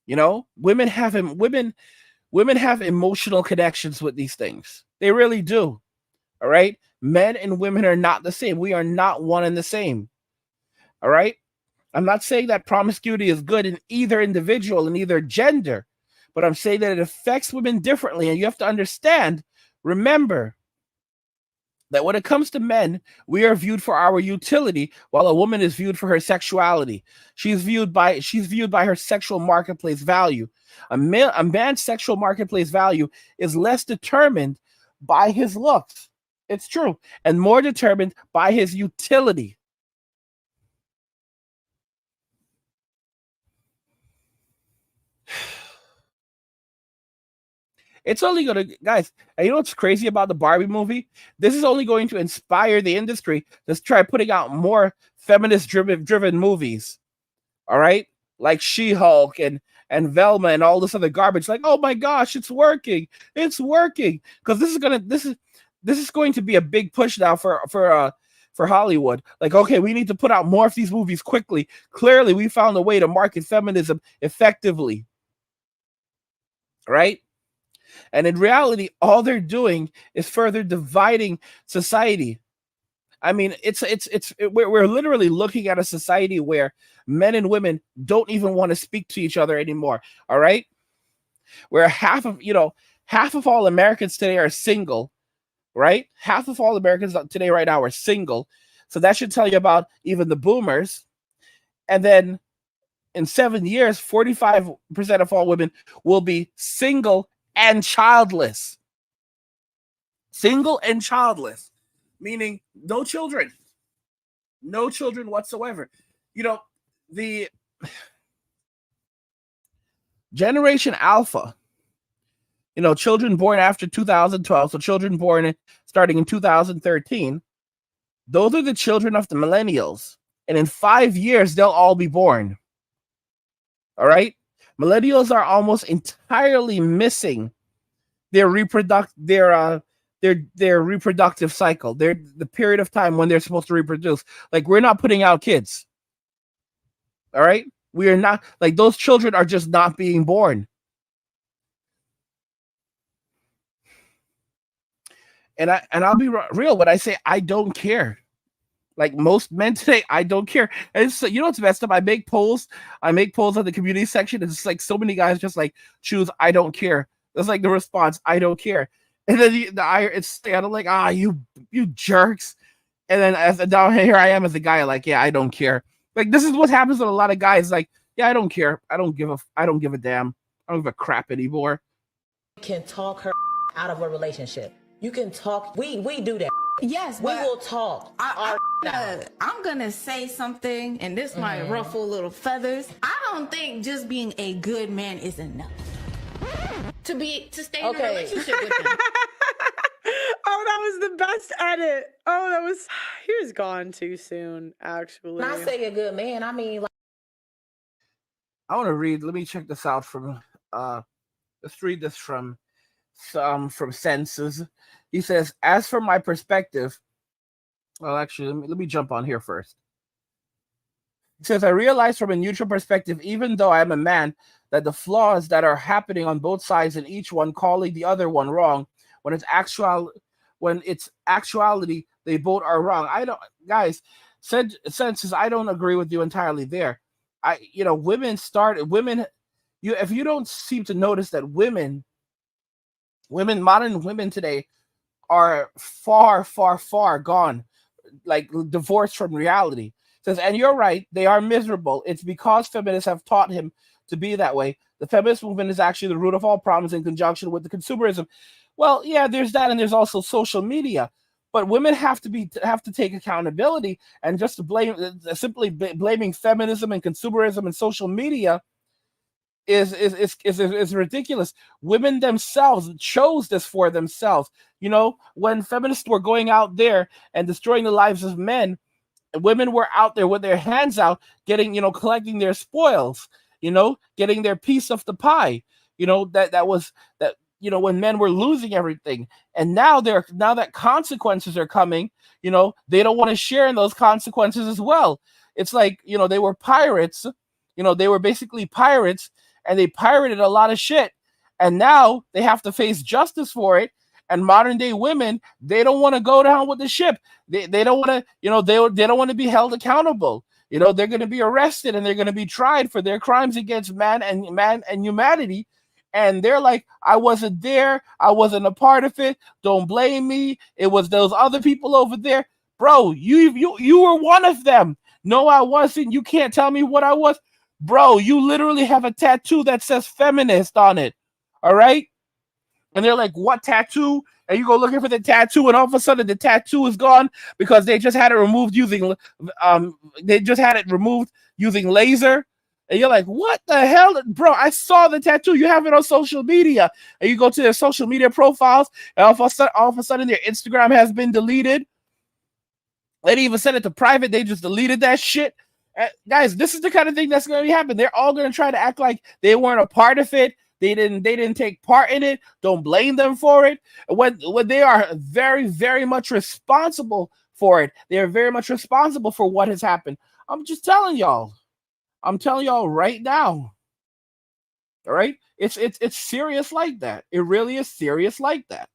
Women have emotional connections with these things. They really do. All right? Men and women are not the same. We are not one and the same. All right? I'm not saying that promiscuity is good in either individual, in either gender, but I'm saying that it affects women differently. And you have to understand, remember, that when it comes to men, we are viewed for our utility, while a woman is viewed for her sexuality. She's viewed by her sexual marketplace value. A man's sexual marketplace value is less determined by his looks. It's true, and more determined by his utility. It's only going to, guys, and you know what's crazy about the Barbie movie? This is only going to inspire the industry to try putting out more feminist-driven movies. All right? Like She-Hulk and Velma and all this other garbage. Like, oh my gosh, it's working. It's working. Because this is going to be a big push now for for Hollywood. Like, okay, we need to put out more of these movies quickly. Clearly, we found a way to market feminism effectively, right? And in reality, all they're doing is further dividing society. I mean, we're literally looking at a society where men and women don't even want to speak to each other anymore. All right, where half of all Americans today are single, right? Half of all Americans today right now are single. So that should tell you about even the boomers. And then in 7 years, 45% of all women will be single and childless. Single and childless, meaning no children. No children whatsoever. The Generation Alpha, children born after 2012, so children born starting in 2013, those are the children of the millennials. And in 5 years, they'll all be born. All right? Millennials are almost entirely missing their reproductive cycle. They're the period of time when they're supposed to reproduce. Like, we're not putting out kids. All right? We are not, like, those children are just not being born. And I'll be real when I say I don't care. Like most men today, I don't care. And it's, what's messed up? I make polls on the community section. It's like so many guys just like choose I don't care. That's like the response, I don't care. And then it's kind of like, you jerks. And then down here I am as a guy, like, yeah, I don't care. Like, this is what happens with a lot of guys. Like, yeah, I don't care. I don't give a damn. I don't give a crap anymore. Can talk her out of a relationship. You can talk. We do that. Yes, we will talk. I'm gonna say something, and this might ruffle little feathers. I don't think just being a good man is enough to stay in a relationship with him. Oh, that was the best edit. Oh, he was gone too soon, actually. When I say a good man, I mean, like, I want to read. Let me check this out from. Let's read this from Senses. He says, as for my perspective, well, actually, let me jump on here first. He says, I realize from a neutral perspective, even though I am a man, that the flaws that are happening on both sides and each one calling the other one wrong, when it's actuality, they both are wrong. Senses, I don't agree with you entirely there. If you don't seem to notice that modern women today are far, far, far gone, like divorced from reality. Says, and you're right, they are miserable. It's because feminists have taught him to be that way. The feminist movement is actually the root of all problems in conjunction with the consumerism. Well, yeah, there's that, and there's also social media. But women have to take accountability, and just to simply blaming feminism and consumerism and social media is ridiculous. Women themselves chose this for themselves. When feminists were going out there and destroying the lives of men, women were out there with their hands out, getting, collecting their spoils, getting their piece of the pie. When men were losing everything. And now that consequences are coming, they don't want to share in those consequences as well. It's like, they were pirates, they were basically pirates, and they pirated a lot of shit. And now they have to face justice for it. And modern day women, they don't want to go down with the ship. They don't want to, they don't want to be held accountable. They're going to be arrested and they're going to be tried for their crimes against man and humanity. And they're like, I wasn't there. I wasn't a part of it. Don't blame me. It was those other people over there. Bro, you were one of them. No, I wasn't. You can't tell me what I was. Bro, you literally have a tattoo that says feminist on it. All right? And they're like, what tattoo? And you go looking for the tattoo, and all of a sudden the tattoo is gone because they just had it removed using laser. And you're like, what the hell? Bro, I saw the tattoo. You have it on social media. And you go to their social media profiles, and all of a sudden their Instagram has been deleted. They didn't even send it to private. They just deleted that shit. Guys, this is the kind of thing that's going to happen. They're all going to try to act like they weren't a part of it. They didn't take part in it. Don't blame them for it. When they are very, very much responsible for it. They are very much responsible for what has happened. I'm just telling y'all. I'm telling y'all right now. All right? It's serious like that. It really is serious like that.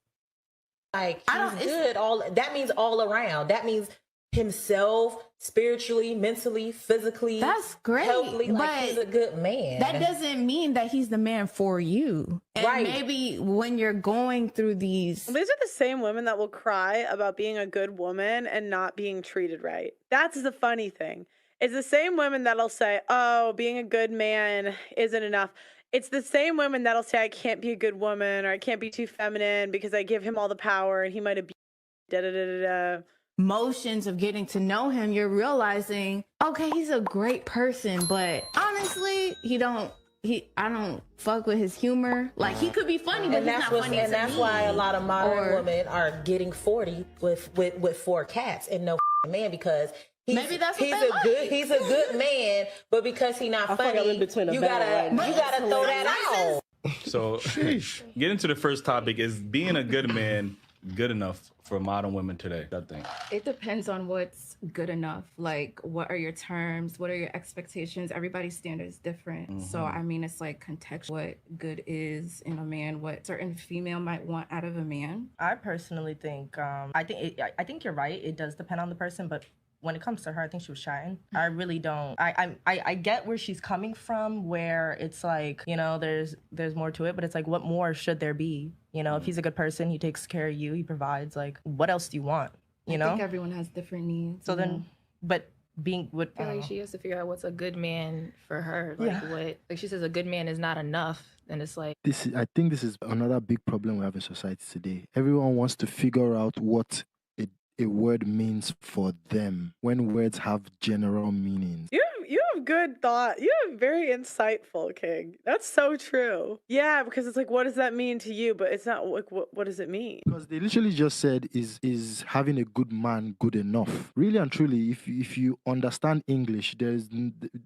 Like he's good. All that means all around. That means himself, spiritually, mentally, physically. That's great. Healthily, but like he's a good man. That doesn't mean that he's the man for you. And right. Maybe when you're going through these are the same women that will cry about being a good woman and not being treated right. That's the funny thing. It's the same women that'll say, oh, being a good man isn't enough. It's the same women that'll say, I can't be a good woman, or I can't be too feminine because I give him all the power and he might have motions of getting to know him. You're realizing, okay, he's a great person, but honestly, I don't fuck with his humor. Like, he could be funny, but and he's not funny. And that's why a lot of modern women are getting 40 with 4 cats and no man, because maybe that's what he's a good man, but because he's not funny, you gotta throw that out. So, get into the first topic. Is being a good man good enough for modern women today? I think it depends on what's good enough. Like, what are your terms? What are your expectations? Everybody's standard is different. Mm-hmm. So, I mean, it's like contextual what good is in a man, what certain female might want out of a man. I personally think, I think you're right. It does depend on the person, but when it comes to her, I think she was chatting. I really don't. I get where she's coming from, where it's like, you know, there's more to it, but it's like, what more should there be? You know, if he's a good person, he takes care of you, he provides. Like, what else do you want? You know, I think everyone has different needs. So then, but being with, I feel like she has to figure out what's a good man for her. Like like she says, a good man is not enough. And it's like I think this is another big problem we have in society today. Everyone wants to figure out what a word means for them when words have general meanings. You have good thought. You have very insightful, King. That's so true. Yeah, because it's like, what does that mean to you? But it's not like, what does it mean? Because they literally just said, is having a good man good enough? Really and truly, if you understand English, there's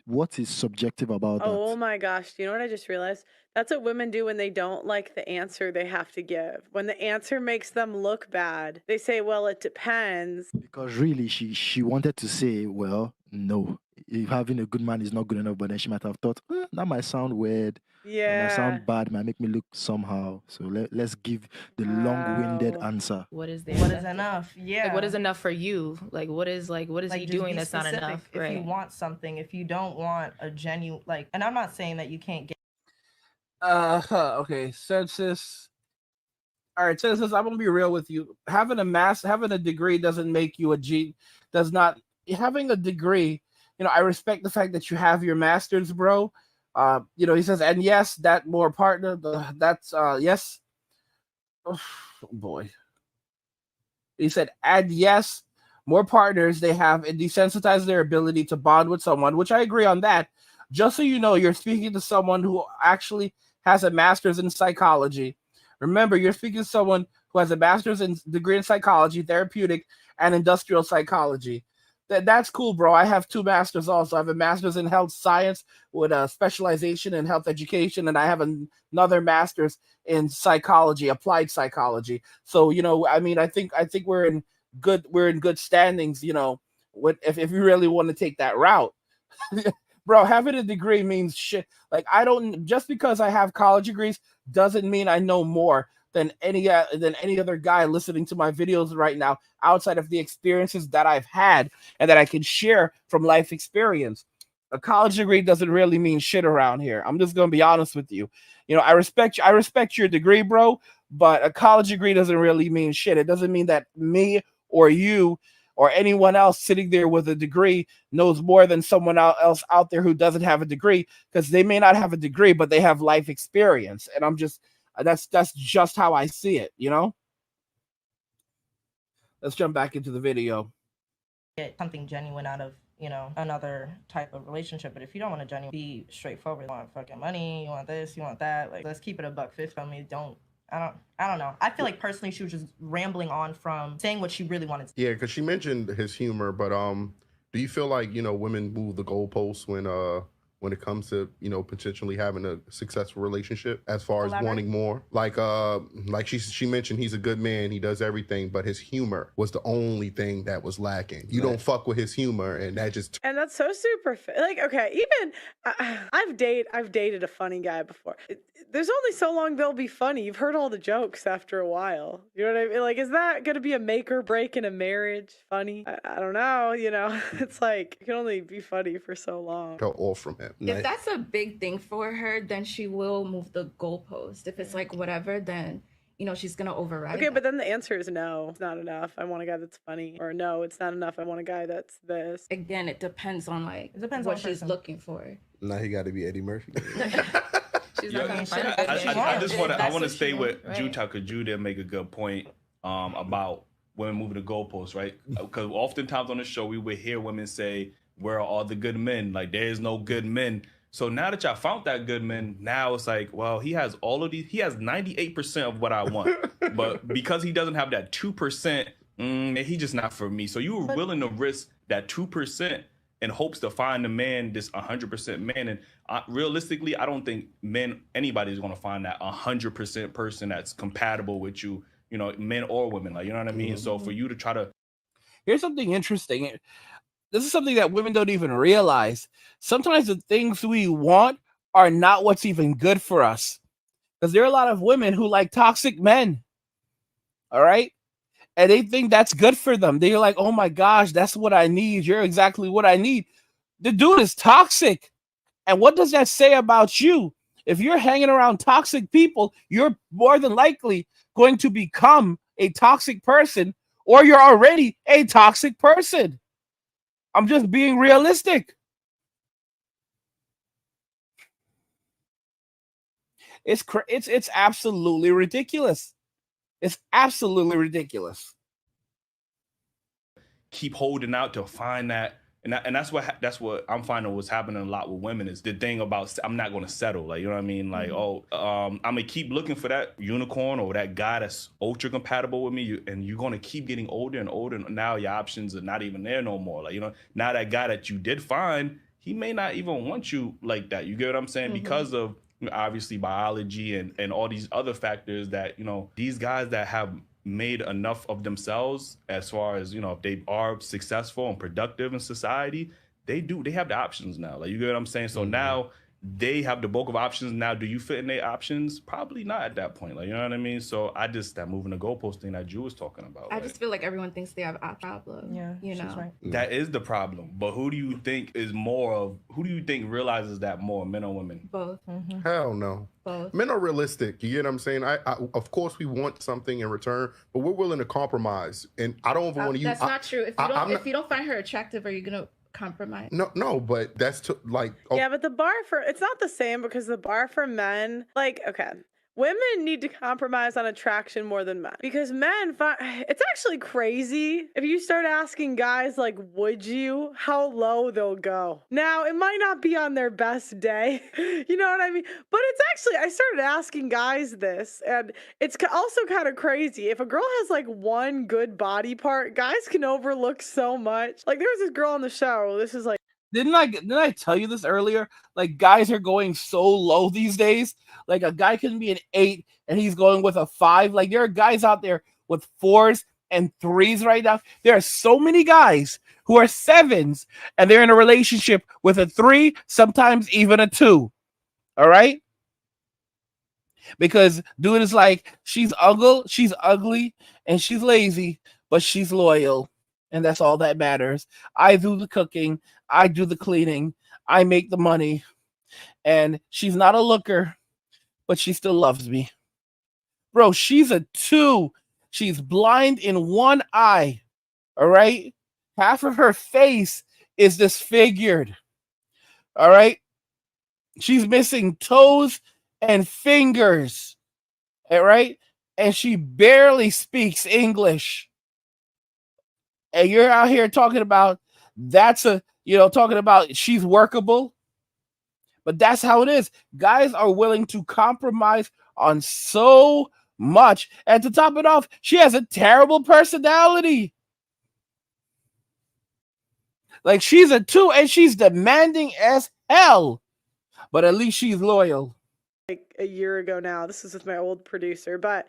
what is subjective about that? Oh my gosh. Do you know what I just realized? That's what women do when they don't like the answer they have to give. When the answer makes them look bad, they say, well, it depends. Because really, she wanted to say, well, no. If having a good man is not good enough, but then she might have thought, that might sound weird. Yeah. It might sound bad, might make me look somehow. So let's give the long-winded answer. what is there? What is enough? Yeah. Like, what is enough for you? Like, what is he doing that's not enough? If you want something, if you don't want a genuine, like, and I'm not saying that you can't get. Okay, census. All right, census. I'm gonna be real with you. Having a degree doesn't make you a G. Does not. Having a degree, you know, I respect the fact that you have your master's, bro. You know, he says, and yes, that more partner. That's yes. Oh boy. He said, and yes, more partners they have, it desensitizes their ability to bond with someone, which I agree on that. Just so you know, you're speaking to someone who actually has a master's in psychology. Remember, you're speaking to someone who has a master's degree in psychology, therapeutic, and industrial psychology. That's cool, bro. I have 2 masters also. I have a master's in health science with a specialization in health education, and I have another master's in psychology, applied psychology. So, you know, I mean, I think we're in good standings, you know, if you really want to take that route. Bro, having a degree means shit. Like, just because I have college degrees doesn't mean I know more than any other guy listening to my videos right now, outside of the experiences that I've had and that I can share from life experience. A college degree doesn't really mean shit around here. I'm just gonna be honest with you. You know, I respect your degree, bro, but a college degree doesn't really mean shit. It doesn't mean that me or you or anyone else sitting there with a degree knows more than someone else out there who doesn't have a degree, because they may not have a degree, but they have life experience. And that's just how I see it, you know? Let's jump back into the video. Get something genuine out of, you know, another type of relationship. But if you don't want to genuinely be straightforward, you want fucking money, you want this, you want that, like, let's keep it a $150. I mean, I don't know. I feel like personally she was just rambling on from saying what she really wanted to. Yeah, because she mentioned his humor, but do you feel like, you know, women move the goalposts when when it comes to, you know, potentially having a successful relationship as far as Elaborate. wanting more. Like she mentioned, he's a good man, he does everything, but his humor was the only thing that was lacking. You don't fuck with his humor, and that just And that's so super like, okay, even I've dated a funny guy before. There's only so long they'll be funny. You've heard all the jokes after a while. You know what I mean? Like, is that gonna be a make or break in a marriage? Funny? I don't know, you know. It's like you can only be funny for so long. fell off from him. If that's a big thing for her, then she will move the goalpost. If it's like whatever, then you know she's gonna override. Okay, but then the answer is no, it's not enough. I want a guy that's funny. Or no, it's not enough. I want a guy that's this. Again, it depends on like depends what on she's person. looking for. Now he got to be Eddie Murphy. She's Yeah, not gonna find I just want That's to what stay she with wants, Juta, because Juta did make a good point about women moving the goalposts, right? Because oftentimes on the show we would hear women say, "Where are all the good men? Like there is no good men." So now that y'all found that good man, now it's like, well, he has all of these. He has 98% of what I want, but because he doesn't have that 2%, he just not for me. So you were willing to risk that 2% in hopes to find a man, this 100% man. And realistically, I don't think anybody's going to find that 100% person that's compatible with you, you know, men or women, like, you know what I mean? So for you to try to. Here's something interesting. This is something that women don't even realize. Sometimes the things we want are not what's even good for us. Because there are a lot of women who like toxic men. All right? And they think that's good for them. They're like, oh my gosh, that's what I need. You're exactly what I need. The dude is toxic. And what does that say about you? If you're hanging around toxic people, you're more than likely going to become a toxic person, or you're already a toxic person. I'm just being realistic. It's absolutely ridiculous. It's absolutely ridiculous. Keep holding out to find that, and that's what I'm finding what's happening a lot with women is the thing about I'm not going to settle, like, you know what I mean, like I'm gonna keep looking for that unicorn or that guy that's ultra compatible with me, and you're going to keep getting older and older, and now your options are not even there no more, like, you know, now that guy that you did find, he may not even want you like that, you get what I'm saying, because of obviously biology and all these other factors that, you know, these guys that have made enough of themselves as far as, you know, if they are successful and productive in society, they have the options now, like, you get what I'm saying? So now they have the bulk of options. Now do you fit in their options? Probably not at that point, like, you know what I mean? So that moving the goalpost thing that Drew was talking about, I just feel like everyone thinks they have a problem. Yeah, you know, right. That is the problem. But who do you think realizes that more, men or women? Both. Hell no. Both. Men are realistic. You get what I'm saying? I of course we want something in return, but we're willing to compromise. And I don't even want to use. That's not true. If you don't find her attractive, are you gonna compromise? No, but that's Yeah, but the bar it's not the same because the bar for men, like, okay, women need to compromise on attraction more than men because men it's actually crazy if you start asking guys like, would you, how low they'll go. Now it might not be on their best day, you know what I mean, but it's actually, I started asking guys this, and it's also kind of crazy. If a girl has like one good body part, guys can overlook so much. Like there was this girl on the show, this is like, Didn't I tell you this earlier? Like guys are going so low these days. Like a guy can be an 8 and he's going with a 5. Like there are guys out there with 4s and 3s right now. There are so many guys who are 7s and they're in a relationship with a 3, sometimes even a 2. All right? Because dude is like, she's ugly, and she's lazy, but she's loyal. And that's all that matters. I do the cooking. I do the cleaning. I make the money. And she's not a looker, but she still loves me. Bro, she's a 2. She's blind in one eye. All right? Half of her face is disfigured. All right? She's missing toes and fingers. All right? And she barely speaks English. And you're out here talking about talking about she's workable. But that's how it is. Guys are willing to compromise on so much. And to top it off, she has a terrible personality. Like she's a 2 and she's demanding as hell. But at least she's loyal. Like a year ago now. This is with my old producer, but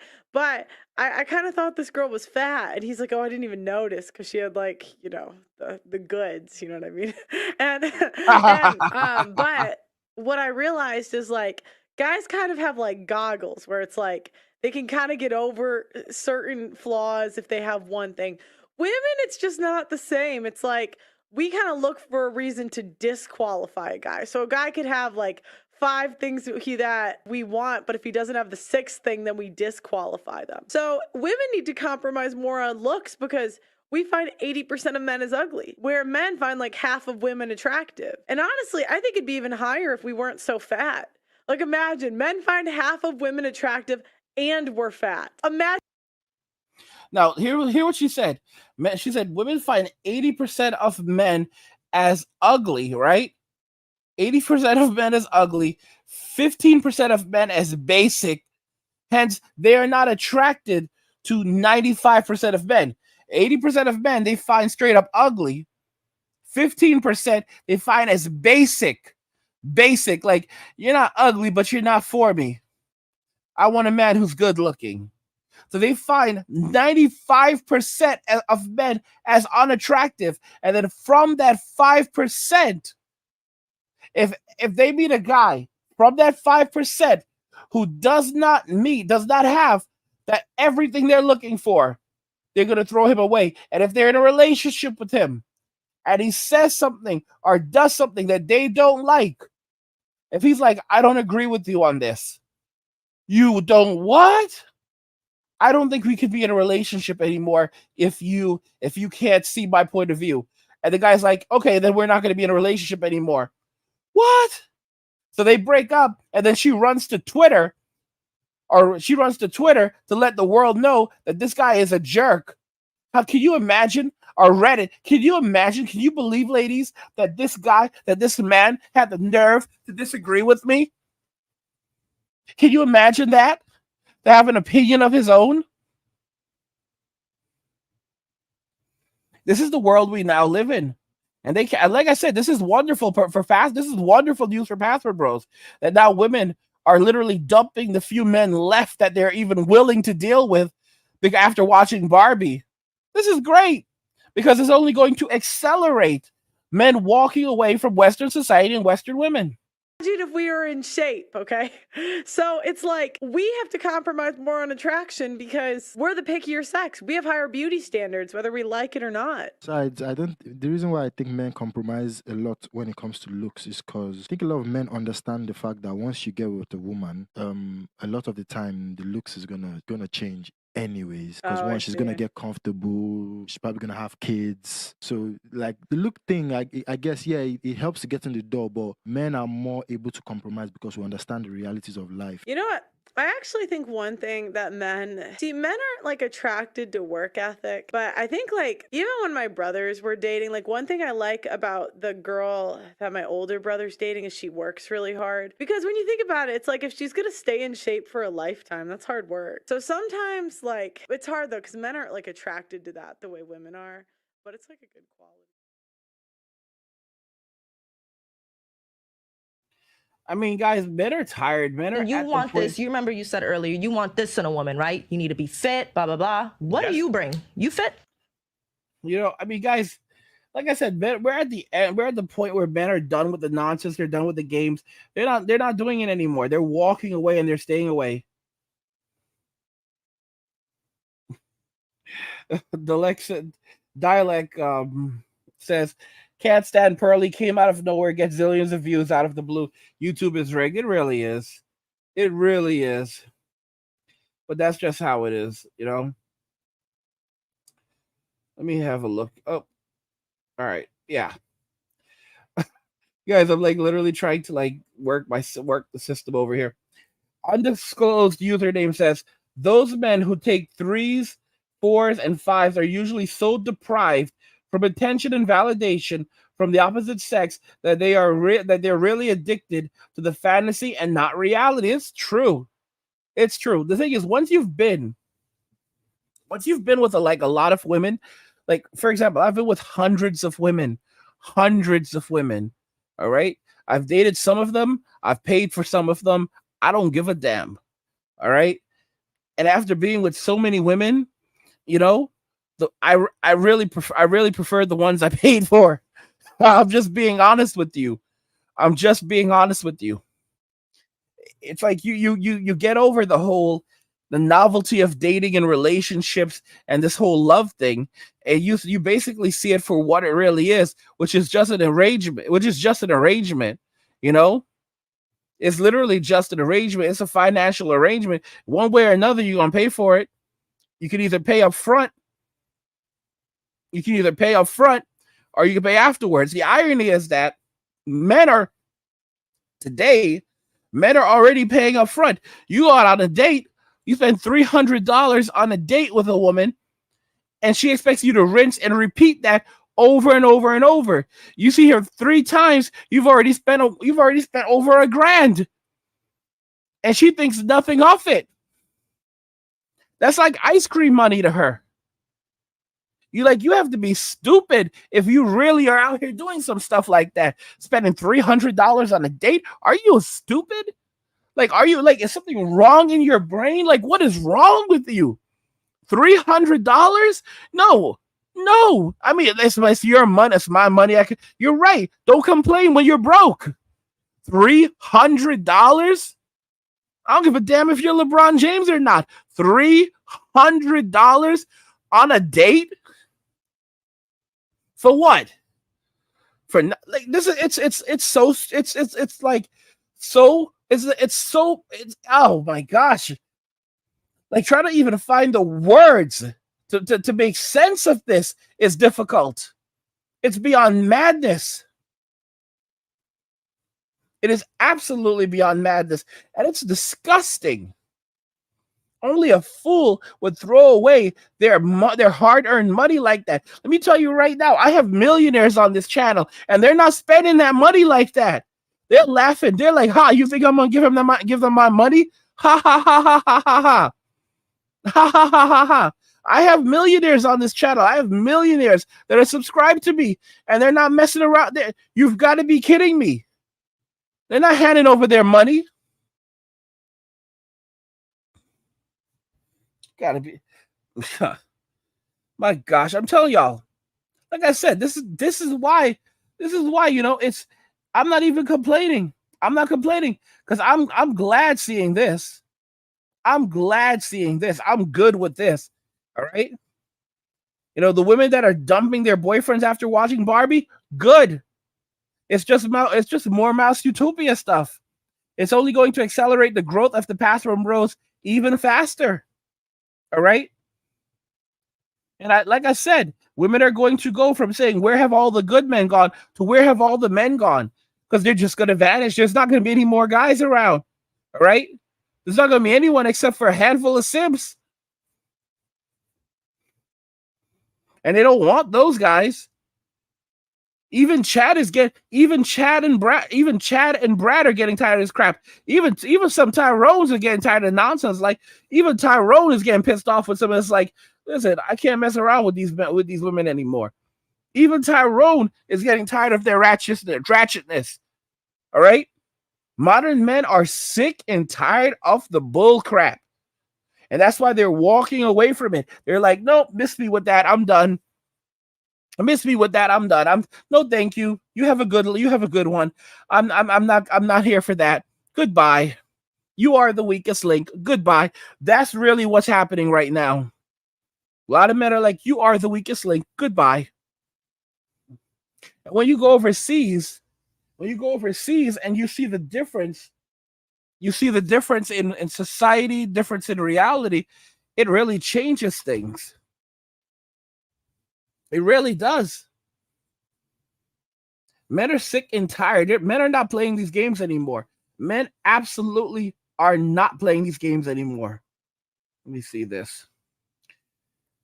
I kind of thought this girl was fat, and he's like, "Oh, I didn't even notice because she had like the goods, you know what I mean?" But what I realized is like guys kind of have like goggles where it's like they can kind of get over certain flaws if they have one thing. Women, it's just not the same. It's like we kind of look for a reason to disqualify a guy. So a guy could have like 5 things that we want, but if he doesn't have the 6th thing, then we disqualify them. So women need to compromise more on looks because we find 80% of men as ugly, where men find like half of women attractive. And honestly, I think it'd be even higher if we weren't so fat. Like imagine men find half of women attractive and we're fat. Imagine. Now, hear what she said. She said women find 80% of men as ugly, right? 80% of men as ugly, 15% of men as basic. Hence, they are not attracted to 95% of men. 80% of men they find straight up ugly. 15% they find as basic. Basic, like you're not ugly, but you're not for me. I want a man who's good looking. So they find 95% of men as unattractive. And then from that 5%, if they meet a guy from that 5% who does not have that everything they're looking for, they're going to throw him away. And if they're in a relationship with him and he says something or does something that they don't like, if he's like, I don't agree with you on this. You don't what? I don't think we could be in a relationship anymore if you can't see my point of view. And the guy's like, okay, then we're not going to be in a relationship anymore. What? So they break up, and then she runs to Twitter to let the world know that this guy is a jerk. How can you imagine? Or Reddit, can you imagine? Can you believe, ladies, that this man had the nerve to disagree with me? Can you imagine that? To have an opinion of his own? This is the world we now live in. And they can, like I said, this is wonderful for fast. This is wonderful news for Password Bros. That now women are literally dumping the few men left that they're even willing to deal with after watching Barbie. This is great because it's only going to accelerate men walking away from Western society and Western women. Imagine if we were in shape, okay? So it's like we have to compromise more on attraction because we're the pickier sex. We have higher beauty standards, whether we like it or not. Besides, the reason why I think men compromise a lot when it comes to looks is because I think a lot of men understand the fact that once you get with a woman, a lot of the time the looks is gonna change anyways, because once she's gonna get comfortable, she's probably gonna have kids. So like the look thing, I guess it helps to get in the door, but men are more able to compromise because we understand the realities of life. You know what? I actually think one thing that men aren't like attracted to work ethic, but I think like even when my brothers were dating, like one thing I like about the girl that my older brother's dating is she works really hard. Because when you think about it, it's like if she's gonna stay in shape for a lifetime, that's hard work. So sometimes like it's hard though, because men aren't like attracted to that the way women are, but it's like a good quality. I mean, guys, men are tired. Men are. You want this. You remember you said earlier, you want this in a woman, right? You need to be fit, blah, blah, blah. What do you bring? You fit? You know, I mean, guys, like I said, men, we're at the end. We're at the point where men are done with the nonsense. They're done with the games. They're not doing it anymore. They're walking away and they're staying away. The dialect says, can't stand Pearly, came out of nowhere, gets zillions of views out of the blue. YouTube is rigged. It really is. It really is. But that's just how it is, you know? Let me have a look. Oh, all right. Yeah. Guys, I'm like literally trying to like work the system over here. Undisclosed username says, those men who take 3s, 4s, and 5s are usually so deprived from attention and validation from the opposite sex that they're really addicted to the fantasy and not reality. It's true. It's true. The thing is, once you've been with a lot of women, like for example, I've been with hundreds of women. All right. I've dated some of them. I've paid for some of them. I don't give a damn. All right. And after being with so many women, you know, I really prefer the ones I paid for. I'm just being honest with you. I'm just being honest with you. It's like you get over the novelty of dating and relationships and this whole love thing, and you basically see it for what it really is, which is just an arrangement, you know? It's literally just an arrangement. It's a financial arrangement. One way or another, you're gonna pay for it. You can either pay up front, or you can pay afterwards. The irony is that men are today, men are already paying up front. You go out on a date, you spend $300 on a date with a woman, and she expects you to rinse and repeat that over and over and over. You see her 3 times, you've already spent over $1,000, and she thinks nothing of it. That's like ice cream money to her. You have to be stupid if you really are out here doing some stuff like that, spending $300 on a date. Are you stupid? Are you is something wrong in your brain? What is wrong with you? $300? No. I mean, it's your money. It's my money. You're right. Don't complain when you're broke. $300? I don't give a damn if you're LeBron James or not. $300 on a date? For what? For this is it's so oh my gosh. Try to even find the words to make sense of this is difficult. It's beyond madness. It is absolutely beyond madness, and it's disgusting. Only a fool would throw away their hard-earned money like that. Let me tell you right now, I have millionaires on this channel, and they're not spending that money like that. They're laughing. They're like, "Ha! You think I'm gonna give them my money? Ha ha ha ha ha ha ha ha ha ha ha ha!" I have millionaires on this channel. I have millionaires that are subscribed to me, and they're not messing around. You've got to be kidding me. They're not handing over their money. Gotta be. My gosh, I'm telling y'all. Like I said, this is why it's. I'm not even complaining. I'm not complaining because I'm glad seeing this. I'm glad seeing this. I'm good with this. All right. The women that are dumping their boyfriends after watching Barbie, good. It's just more Mouse Utopia stuff. It's only going to accelerate the growth of the bathroom bros even faster. All right. And like I said, women are going to go from saying, "Where have all the good men gone?" to "Where have all the men gone?" Because they're just going to vanish. There's not going to be any more guys around. All right. There's not going to be anyone except for a handful of simps. And they don't want those guys. Even Chad and Brad are getting tired of this crap. Even some Tyrones are getting tired of nonsense. Even Tyrone is getting pissed off with some of this. Listen, I can't mess around with these women anymore. Even Tyrone is getting tired of their ratchetness. All right? Modern men are sick and tired of the bull crap. And that's why they're walking away from it. They're like, "Nope, miss me with that. I'm done. No, thank you. You have a good one. I'm not here for that. Goodbye. You are the weakest link. Goodbye." That's really what's happening right now. A lot of men are like, "You are the weakest link. Goodbye." When you go overseas and you see the difference, in society, difference in reality, it really changes things. It really does. Men are sick and tired. Men are not playing these games anymore. Men absolutely are not playing these games anymore. Let me see this.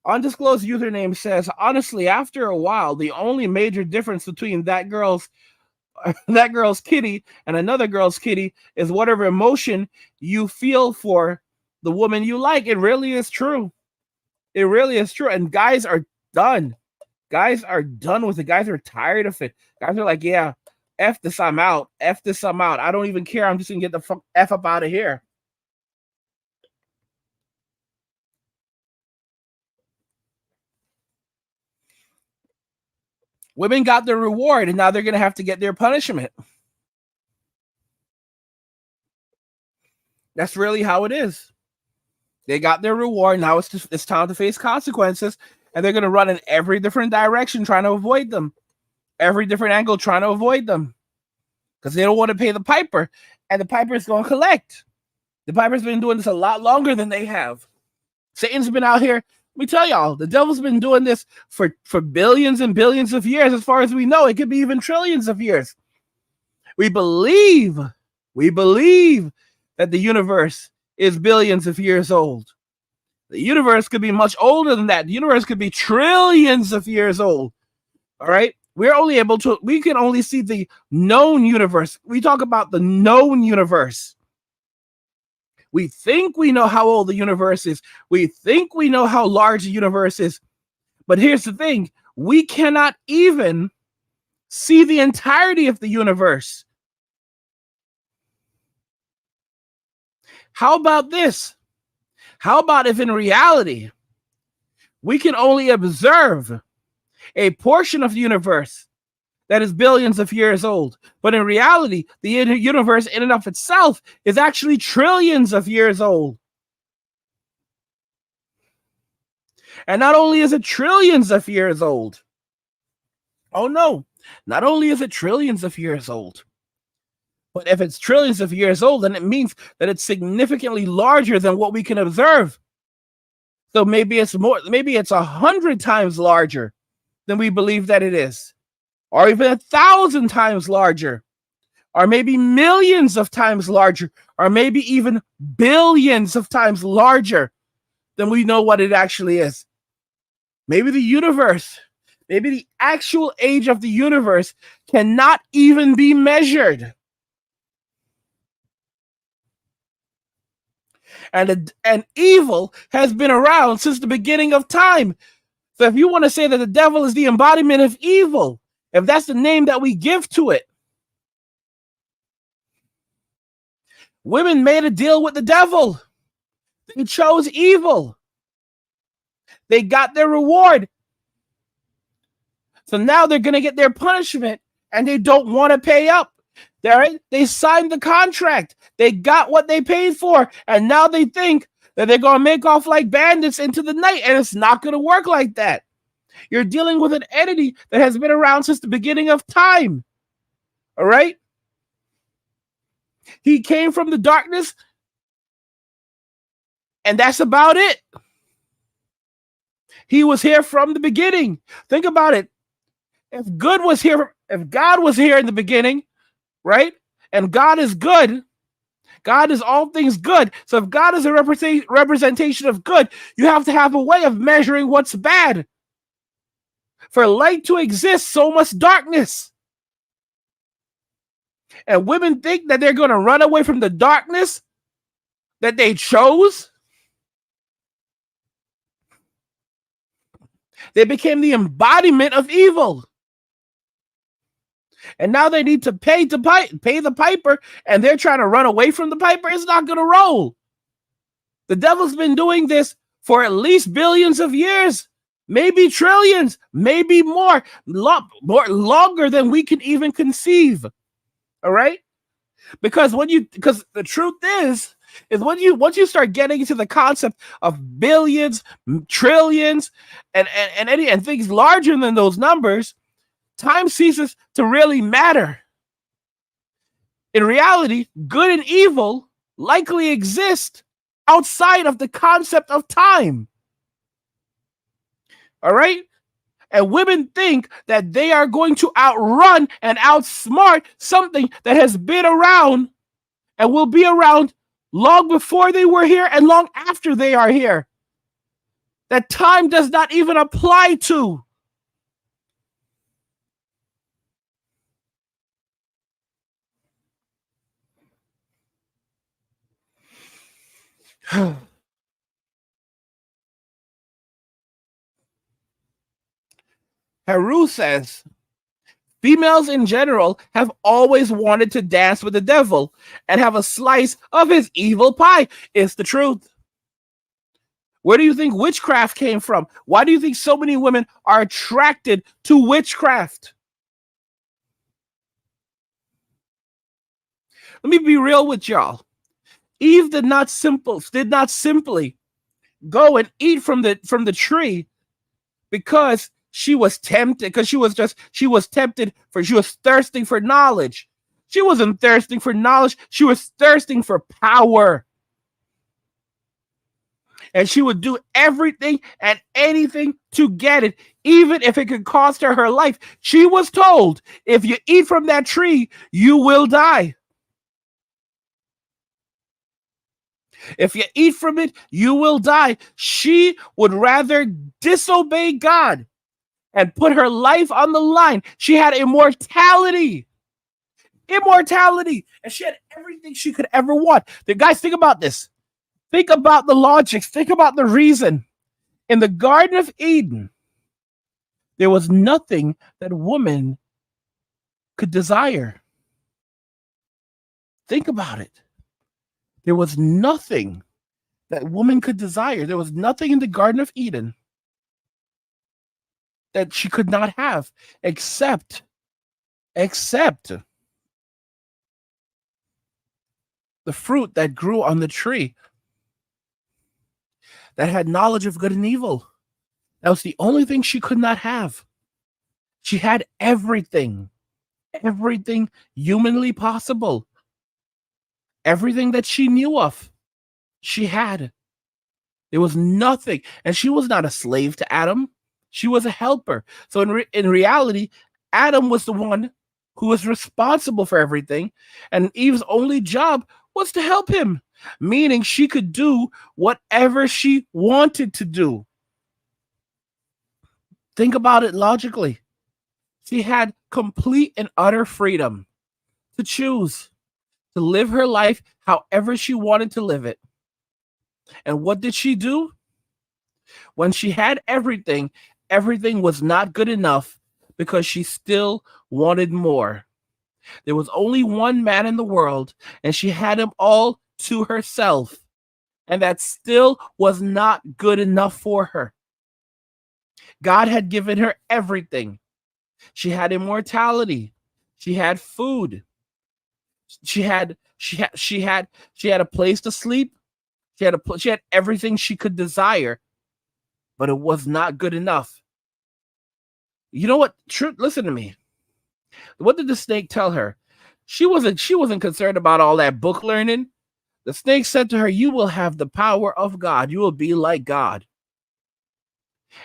Undisclosed username says, "Honestly, after a while, the only major difference between that girl's kitty and another girl's kitty is whatever emotion you feel for the woman you like." It really is true. It really is true. And guys are done. Guys are done with it. Guys are tired of it. Guys are like, "Yeah, F this, I'm out. F this, I'm out. I don't even care. I'm just gonna get the fuck F up out of here. Women got their reward, and now they're gonna have to get their punishment. That's really how it is. They got their reward. Now it's time to face consequences, and they're gonna run in every different direction trying to avoid them. Every different angle trying to avoid them. Because they don't want to pay the piper, and the piper is going to collect. The piper's been doing this a lot longer than they have. Satan's been out here. Let me tell y'all, the devil's been doing this for billions and billions of years. As far as we know, it could be even trillions of years. We believe that the universe is billions of years old. The universe could be much older than that. The universe could be trillions of years old. All right? We can only see the known universe. We talk about the known universe. We think we know how old the universe is. We think we know how large the universe is. But here's the thing. We cannot even see the entirety of the universe. How about this? How about if in reality, we can only observe a portion of the universe that is billions of years old. But in reality, the universe in and of itself is actually trillions of years old. And not only is it trillions of years old, oh no, not only is it trillions of years old, but if it's trillions of years old, then it means that it's significantly larger than what we can observe. So maybe it's 100 times larger than we believe that it is. Or even 1,000 times larger, or maybe millions of times larger, or maybe even billions of times larger than we know what it actually is. Maybe the actual age of the universe cannot even be measured. And evil has been around since the beginning of time. So if you want to say that the devil is the embodiment of evil, if that's the name that we give to it, women made a deal with the devil. They chose evil. They got their reward. So now they're going to get their punishment, and they don't want to pay up. They signed the contract. They got what they paid for, and now they think that they're going to make off like bandits into the night, and it's not going to work like that. You're dealing with an entity that has been around since the beginning of time. All right? He came from the darkness, and that's about it. He was here from the beginning. Think about it. If God was here in the beginning, right? And God is good. God is all things good. So if God is a representation of good, you have to have a way of measuring what's bad. For light to exist, so must darkness. And women think that they're going to run away from the darkness that they chose. They became the embodiment of evil. And now they need to pay the piper, and they're trying to run away from the piper. It's not going to roll. The devil's been doing this for at least billions of years, maybe trillions, maybe more longer than we can even conceive. All right? Because the truth is once you start getting into the concept of billions, trillions, and things larger than those numbers, time ceases to really matter. In reality, good and evil likely exist outside of the concept of time. All right? And women think that they are going to outrun and outsmart something that has been around and will be around long before they were here and long after they are here. That time does not even apply to. Heru says, Females in general have always wanted to dance with the devil and have a slice of his evil pie. It's the truth. Where do you think witchcraft came from? Why do you think so many women are attracted to witchcraft? Let me be real with y'all. Eve did not simply go and eat from the tree because she was tempted, because she was thirsting for knowledge. She wasn't thirsting for knowledge, she was thirsting for power. And she would do everything and anything to get it, even if it could cost her life. She was told, if you eat from that tree, you will die. If you eat from it, you will die. She would rather disobey God and put her life on the line. She had immortality. And she had everything she could ever want. The guys, think about this. Think about the logic. Think about the reason. In the Garden of Eden, there was nothing that woman could desire. Think about it. There was nothing that woman could desire. There was nothing in the Garden of Eden that she could not have except the fruit that grew on the tree that had knowledge of good and evil. That was the only thing she could not have. She had everything humanly possible. Everything that she knew of, she had. There was nothing. And she was not a slave to Adam. She was a helper. So in reality, Adam was the one who was responsible for everything. And Eve's only job was to help him, meaning she could do whatever she wanted to do. Think about it logically. She had complete and utter freedom to choose to live her life however she wanted to live it. And what did she do? When she had everything, everything was not good enough because she still wanted more. There was only one man in the world, and she had him all to herself. And that still was not good enough for her. God had given her everything. She had immortality. She had food. She had a place to sleep. She had everything she could desire, but it was not good enough. You know what? Listen to me. What did the snake tell her? She wasn't concerned about all that book learning. The snake said to her, "You will have the power of God. You will be like God."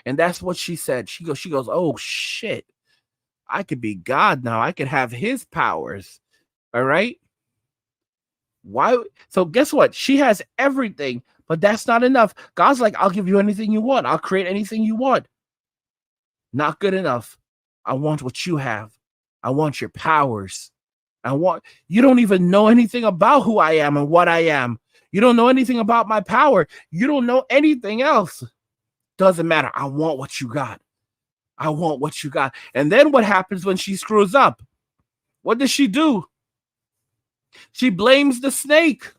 And that's what she said. She goes, "Oh shit. I could be God now. I could have his powers." All right? Why? So guess what? She has everything, but that's not enough. God's like, "I'll give you anything you want. I'll create anything you want." Not good enough. I want what you have. I want your powers. You don't even know anything about who I am and what I am. You don't know anything about my power. You don't know anything else. Doesn't matter. I want what you got. I want what you got. And then what happens when she screws up? What does she do? She blames the snake.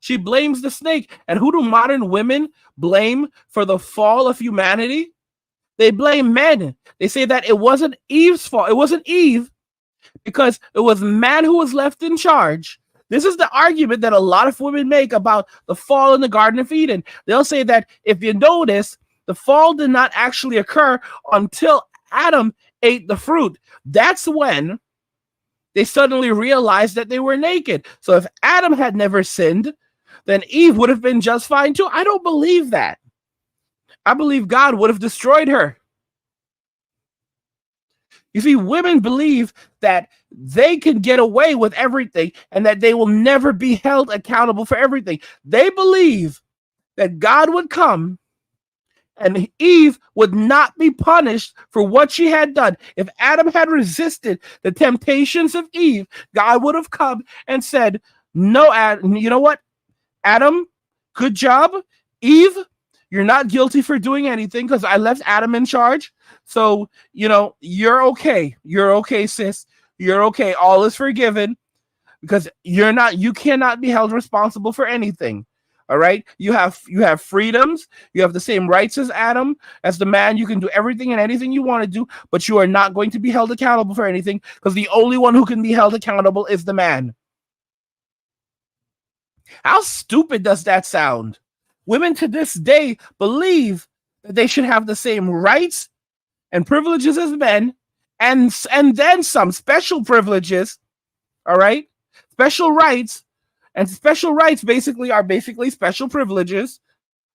She blames the snake. And who do modern women blame for the fall of humanity? They blame men. They say that it wasn't Eve's fault. It wasn't Eve because it was man who was left in charge. This is the argument that a lot of women make about the fall in the Garden of Eden. They'll say that if you notice, the fall did not actually occur until Adam ate the fruit. That's when they suddenly realized that they were naked. So if Adam had never sinned, then Eve would have been just fine too. I don't believe that. I believe God would have destroyed her. You see, women believe that they can get away with everything and that they will never be held accountable for everything. They believe that God would come and Eve would not be punished for what she had done. If Adam had resisted the temptations of Eve, God would have come and said, "No, Adam, you know what? Adam, good job. Eve, You're not guilty for doing anything because I left Adam in charge. So, you're okay. You're okay, sis. You're okay. All is forgiven because you cannot be held responsible for anything. All right? You have freedoms. You have the same rights as Adam. As the man, you can do everything and anything you want to do, but you are not going to be held accountable for anything because the only one who can be held accountable is the man. How stupid does that sound? Women to this day believe that they should have the same rights and privileges as men, and then some special privileges. All right, special rights, and special rights basically are special privileges.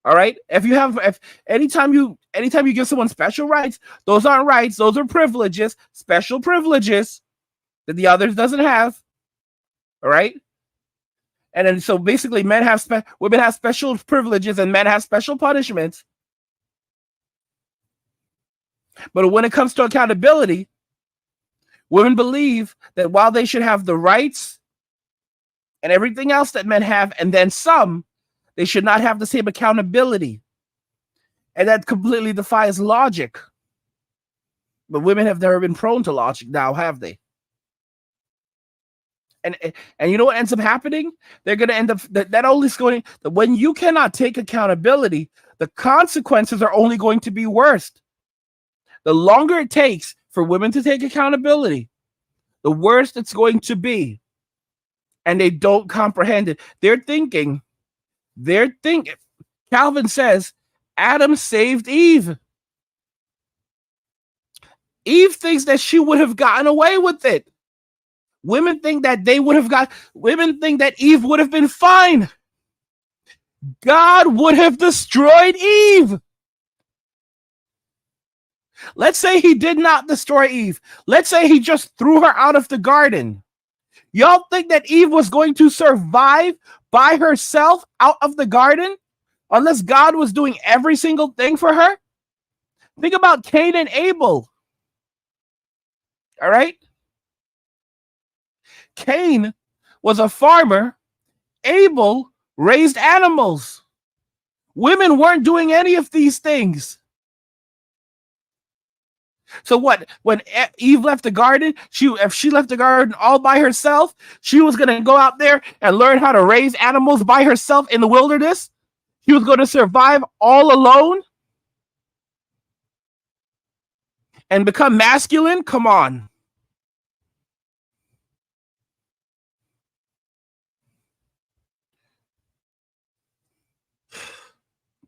All right, if anytime you give someone special rights, those aren't rights; those are privileges, special privileges that the others doesn't have. All right. And then so basically women have special privileges and men have special punishments. But when it comes to accountability, women believe that while they should have the rights and everything else that men have, and then some, they should not have the same accountability. And that completely defies logic. But women have never been prone to logic now, have they? And you know what ends up happening? They're going to end up that only is going that when you cannot take accountability, the consequences are only going to be worse. The longer it takes for women to take accountability, the worse it's going to be. And they don't comprehend it. They're thinking. Calvin says Adam saved Eve. Eve thinks that she would have gotten away with it. Women think that women think that Eve would have been fine. God would have destroyed Eve. Let's say he did not destroy Eve. Let's say he just threw her out of the garden. Y'all think that Eve was going to survive by herself out of the garden unless God was doing every single thing for her? Think about Cain and Abel. All right? Cain was a farmer. Abel raised animals. Women weren't doing any of these things. So what? When Eve left the garden, if she left the garden all by herself, she was going to go out there and learn how to raise animals by herself in the wilderness. She was going to survive all alone and become masculine. Come on.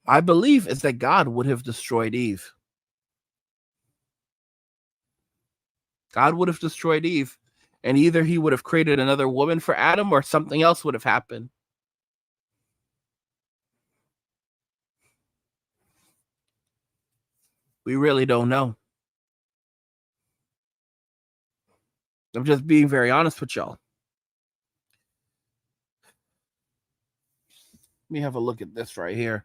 My belief is that God would have destroyed Eve. God would have destroyed Eve, and either he would have created another woman for Adam or something else would have happened. We really don't know. I'm just being very honest with y'all. Let me have a look at this right here.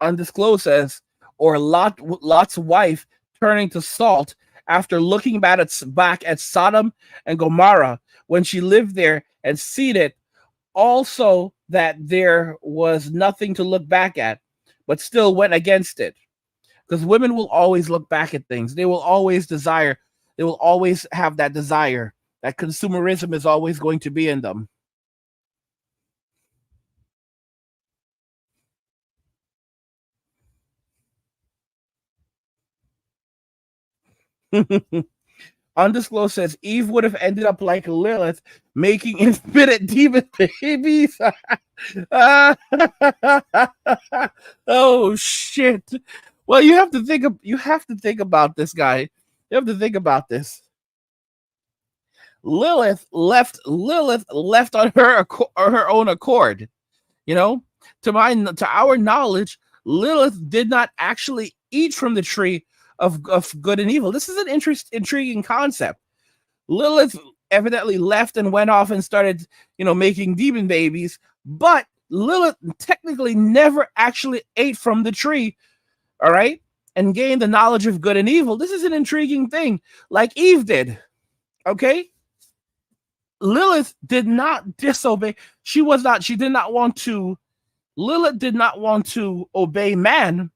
Undisclosed says, or Lot's wife turning to salt after looking back at Sodom and Gomorrah when she lived there and seen it, also that there was nothing to look back at, but still went against it. Because women will always look back at things. They will always have that desire. That consumerism is always going to be in them. Undisclosed says Eve would have ended up like Lilith, making infinite demon babies. Oh shit! Well, you have to think about this, guy. You have to think about this. Lilith left on her own accord. You know, to our knowledge, Lilith did not actually eat from the tree of good and evil. This is an intriguing concept. Lilith evidently left and went off and started, making demon babies, but Lilith technically never actually ate from the tree, all right, and gained the knowledge of good and evil. This is an intriguing thing, like Eve did, okay? Lilith did not disobey. She did not want to Lilith did not want to obey man,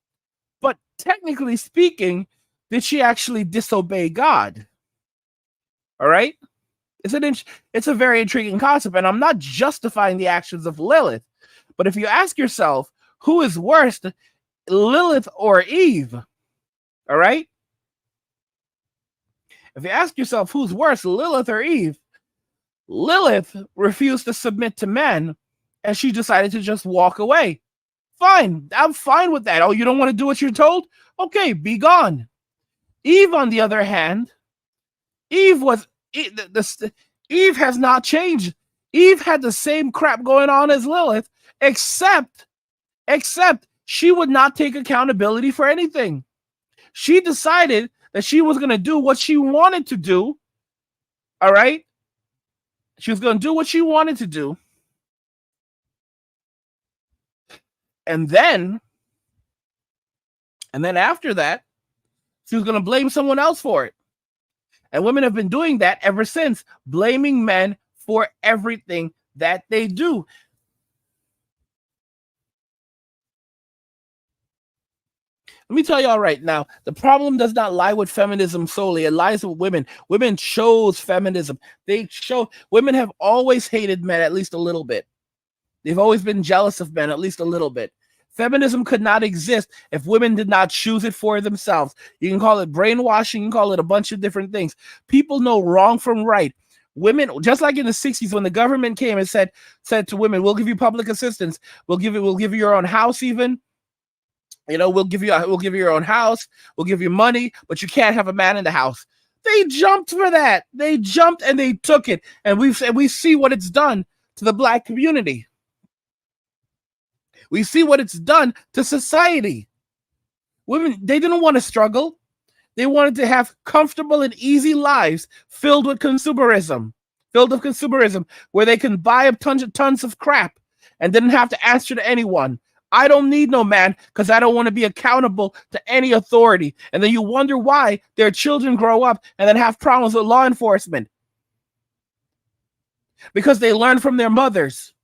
but technically speaking, did she actually disobey God? All right? It's a very intriguing concept, and I'm not justifying the actions of Lilith. But if you ask yourself, who is worse, Lilith or Eve? All right? If you ask yourself who's worse, Lilith or Eve, Lilith refused to submit to men, and she decided to just walk away. Fine, I'm fine with that. Oh, you don't want to do what you're told? Okay, be gone. Eve, on the other hand, Eve has not changed. Eve had the same crap going on as Lilith, except she would not take accountability for anything. She decided that she was going to do what she wanted to do. All right? She was going to do what she wanted to do. And then after that, she was going to blame someone else for it. And women have been doing that ever since, blaming men for everything that they do. Let me tell y'all right now, the problem does not lie with feminism solely. It lies with women. Women chose feminism. Women have always hated men at least a little bit. They've always been jealous of men at least a little bit. Feminism could not exist if women did not choose it for themselves. You can call it brainwashing, you can call it a bunch of different things. People know wrong from right. Women, just like in the 60s when the government came and said to women, we'll give you public assistance, we'll give you your own house even. We'll give you your own house, we'll give you money, but you can't have a man in the house. They jumped for that. They jumped and they took it. And we see what it's done to the Black community. We see what it's done to society. Women, they didn't want to struggle. They wanted to have comfortable and easy lives filled with consumerism, where they can buy up tons of crap and didn't have to answer to anyone. I don't need no man because I don't want to be accountable to any authority. And then you wonder why their children grow up and then have problems with law enforcement. Because they learn from their mothers.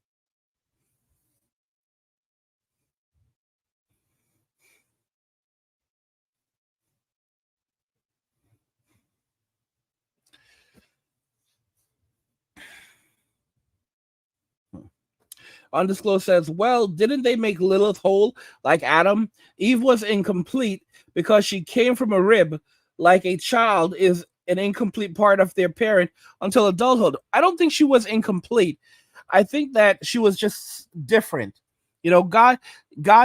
Undisclosed says, well, didn't they make Lilith whole like Adam? Eve was incomplete because she came from a rib, like a child is an incomplete part of their parent until adulthood. I don't think she was incomplete. I think that she was just different. God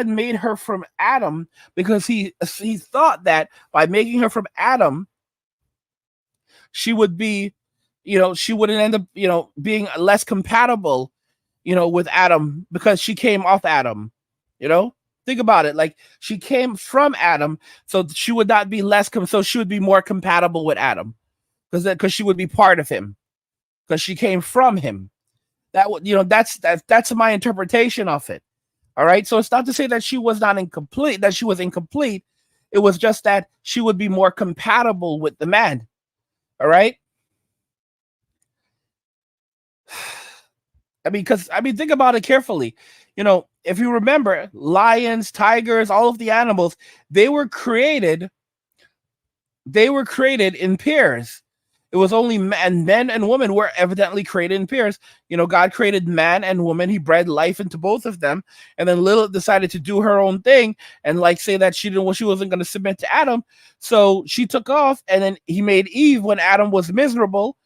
made her from Adam because he thought that by making her from Adam, she would be, she wouldn't end up, being less compatible with Adam because she came off Adam. Think about it. Like, she came from Adam, so she would not be so she would be more compatible with Adam because she would be part of him because she came from him. That's my interpretation of it. All right. So it's not to say that she was not incomplete, that she was incomplete. It was just that she would be more compatible with the man. All right. Think about it carefully. If you remember, lions, tigers, all of the animals, they were created in pairs. It was only men and women were evidently created in pairs. God created man and woman. He bred life into both of them. And then Lilith decided to do her own thing and say that she wasn't going to submit to Adam. So she took off, and then he made Eve when Adam was miserable.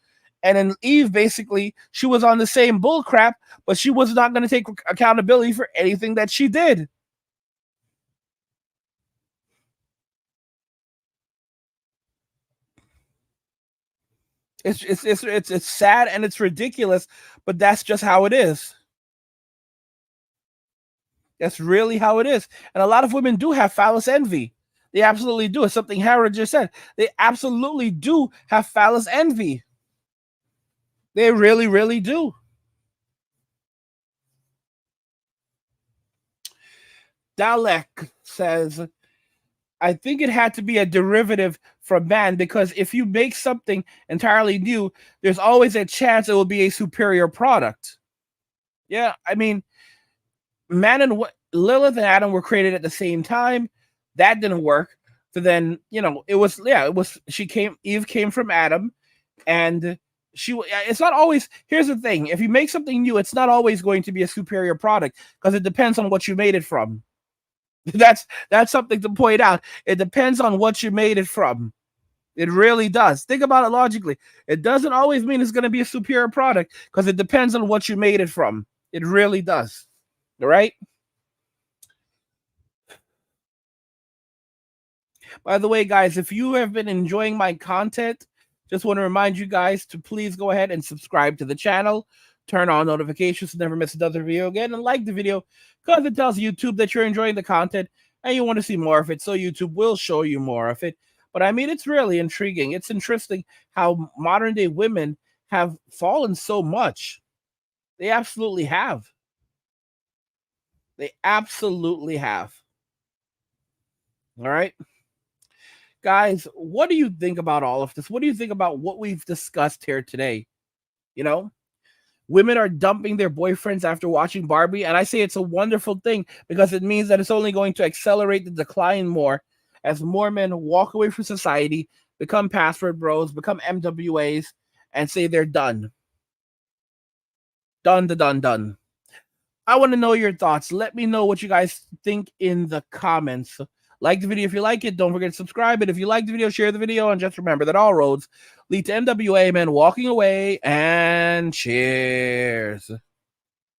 And then Eve, basically, she was on the same bull crap, but she was not going to take accountability for anything that she did. It's sad and it's ridiculous, but that's just how it is. That's really how it is. And a lot of women do have phallus envy. They absolutely do. It's something Howard just said. They absolutely do have phallus envy. They really, really do. Dalek says, I think it had to be a derivative from man because if you make something entirely new, there's always a chance it will be a superior product. Yeah, man and Lilith and Adam were created at the same time. That didn't work. So then, Eve came from Adam, and it's not always, here's the thing, if you make something new, it's not always going to be a superior product, because it depends on what you made it from. That's something to point out. It depends on what you made it from. It really does. Think about it logically. It doesn't always mean it's going to be a superior product, because it depends on what you made it from. It really does. All right? By the way, guys, if you have been enjoying my content, just want to remind you guys to please go ahead and subscribe to the channel, turn on notifications to never miss another video again, and like the video, because it tells YouTube that you're enjoying the content and you want to see more of it, so YouTube will show you more of it. But I mean, it's really intriguing. It's interesting how modern day women have fallen so much. They absolutely have. They absolutely have. All right. Guys, what do you think about all of this? What do you think about what we've discussed here today? Women are dumping their boyfriends after watching Barbie, and I say it's a wonderful thing, because it means that it's only going to accelerate the decline more as more men walk away from society, become password bros, become MWAs, and say they're done. Done. I want to know your thoughts. Let me know what you guys think in the comments. Like the video if you like it. Don't forget to subscribe. And if you like the video, share the video. And just remember that all roads lead to MWA men walking away. And cheers.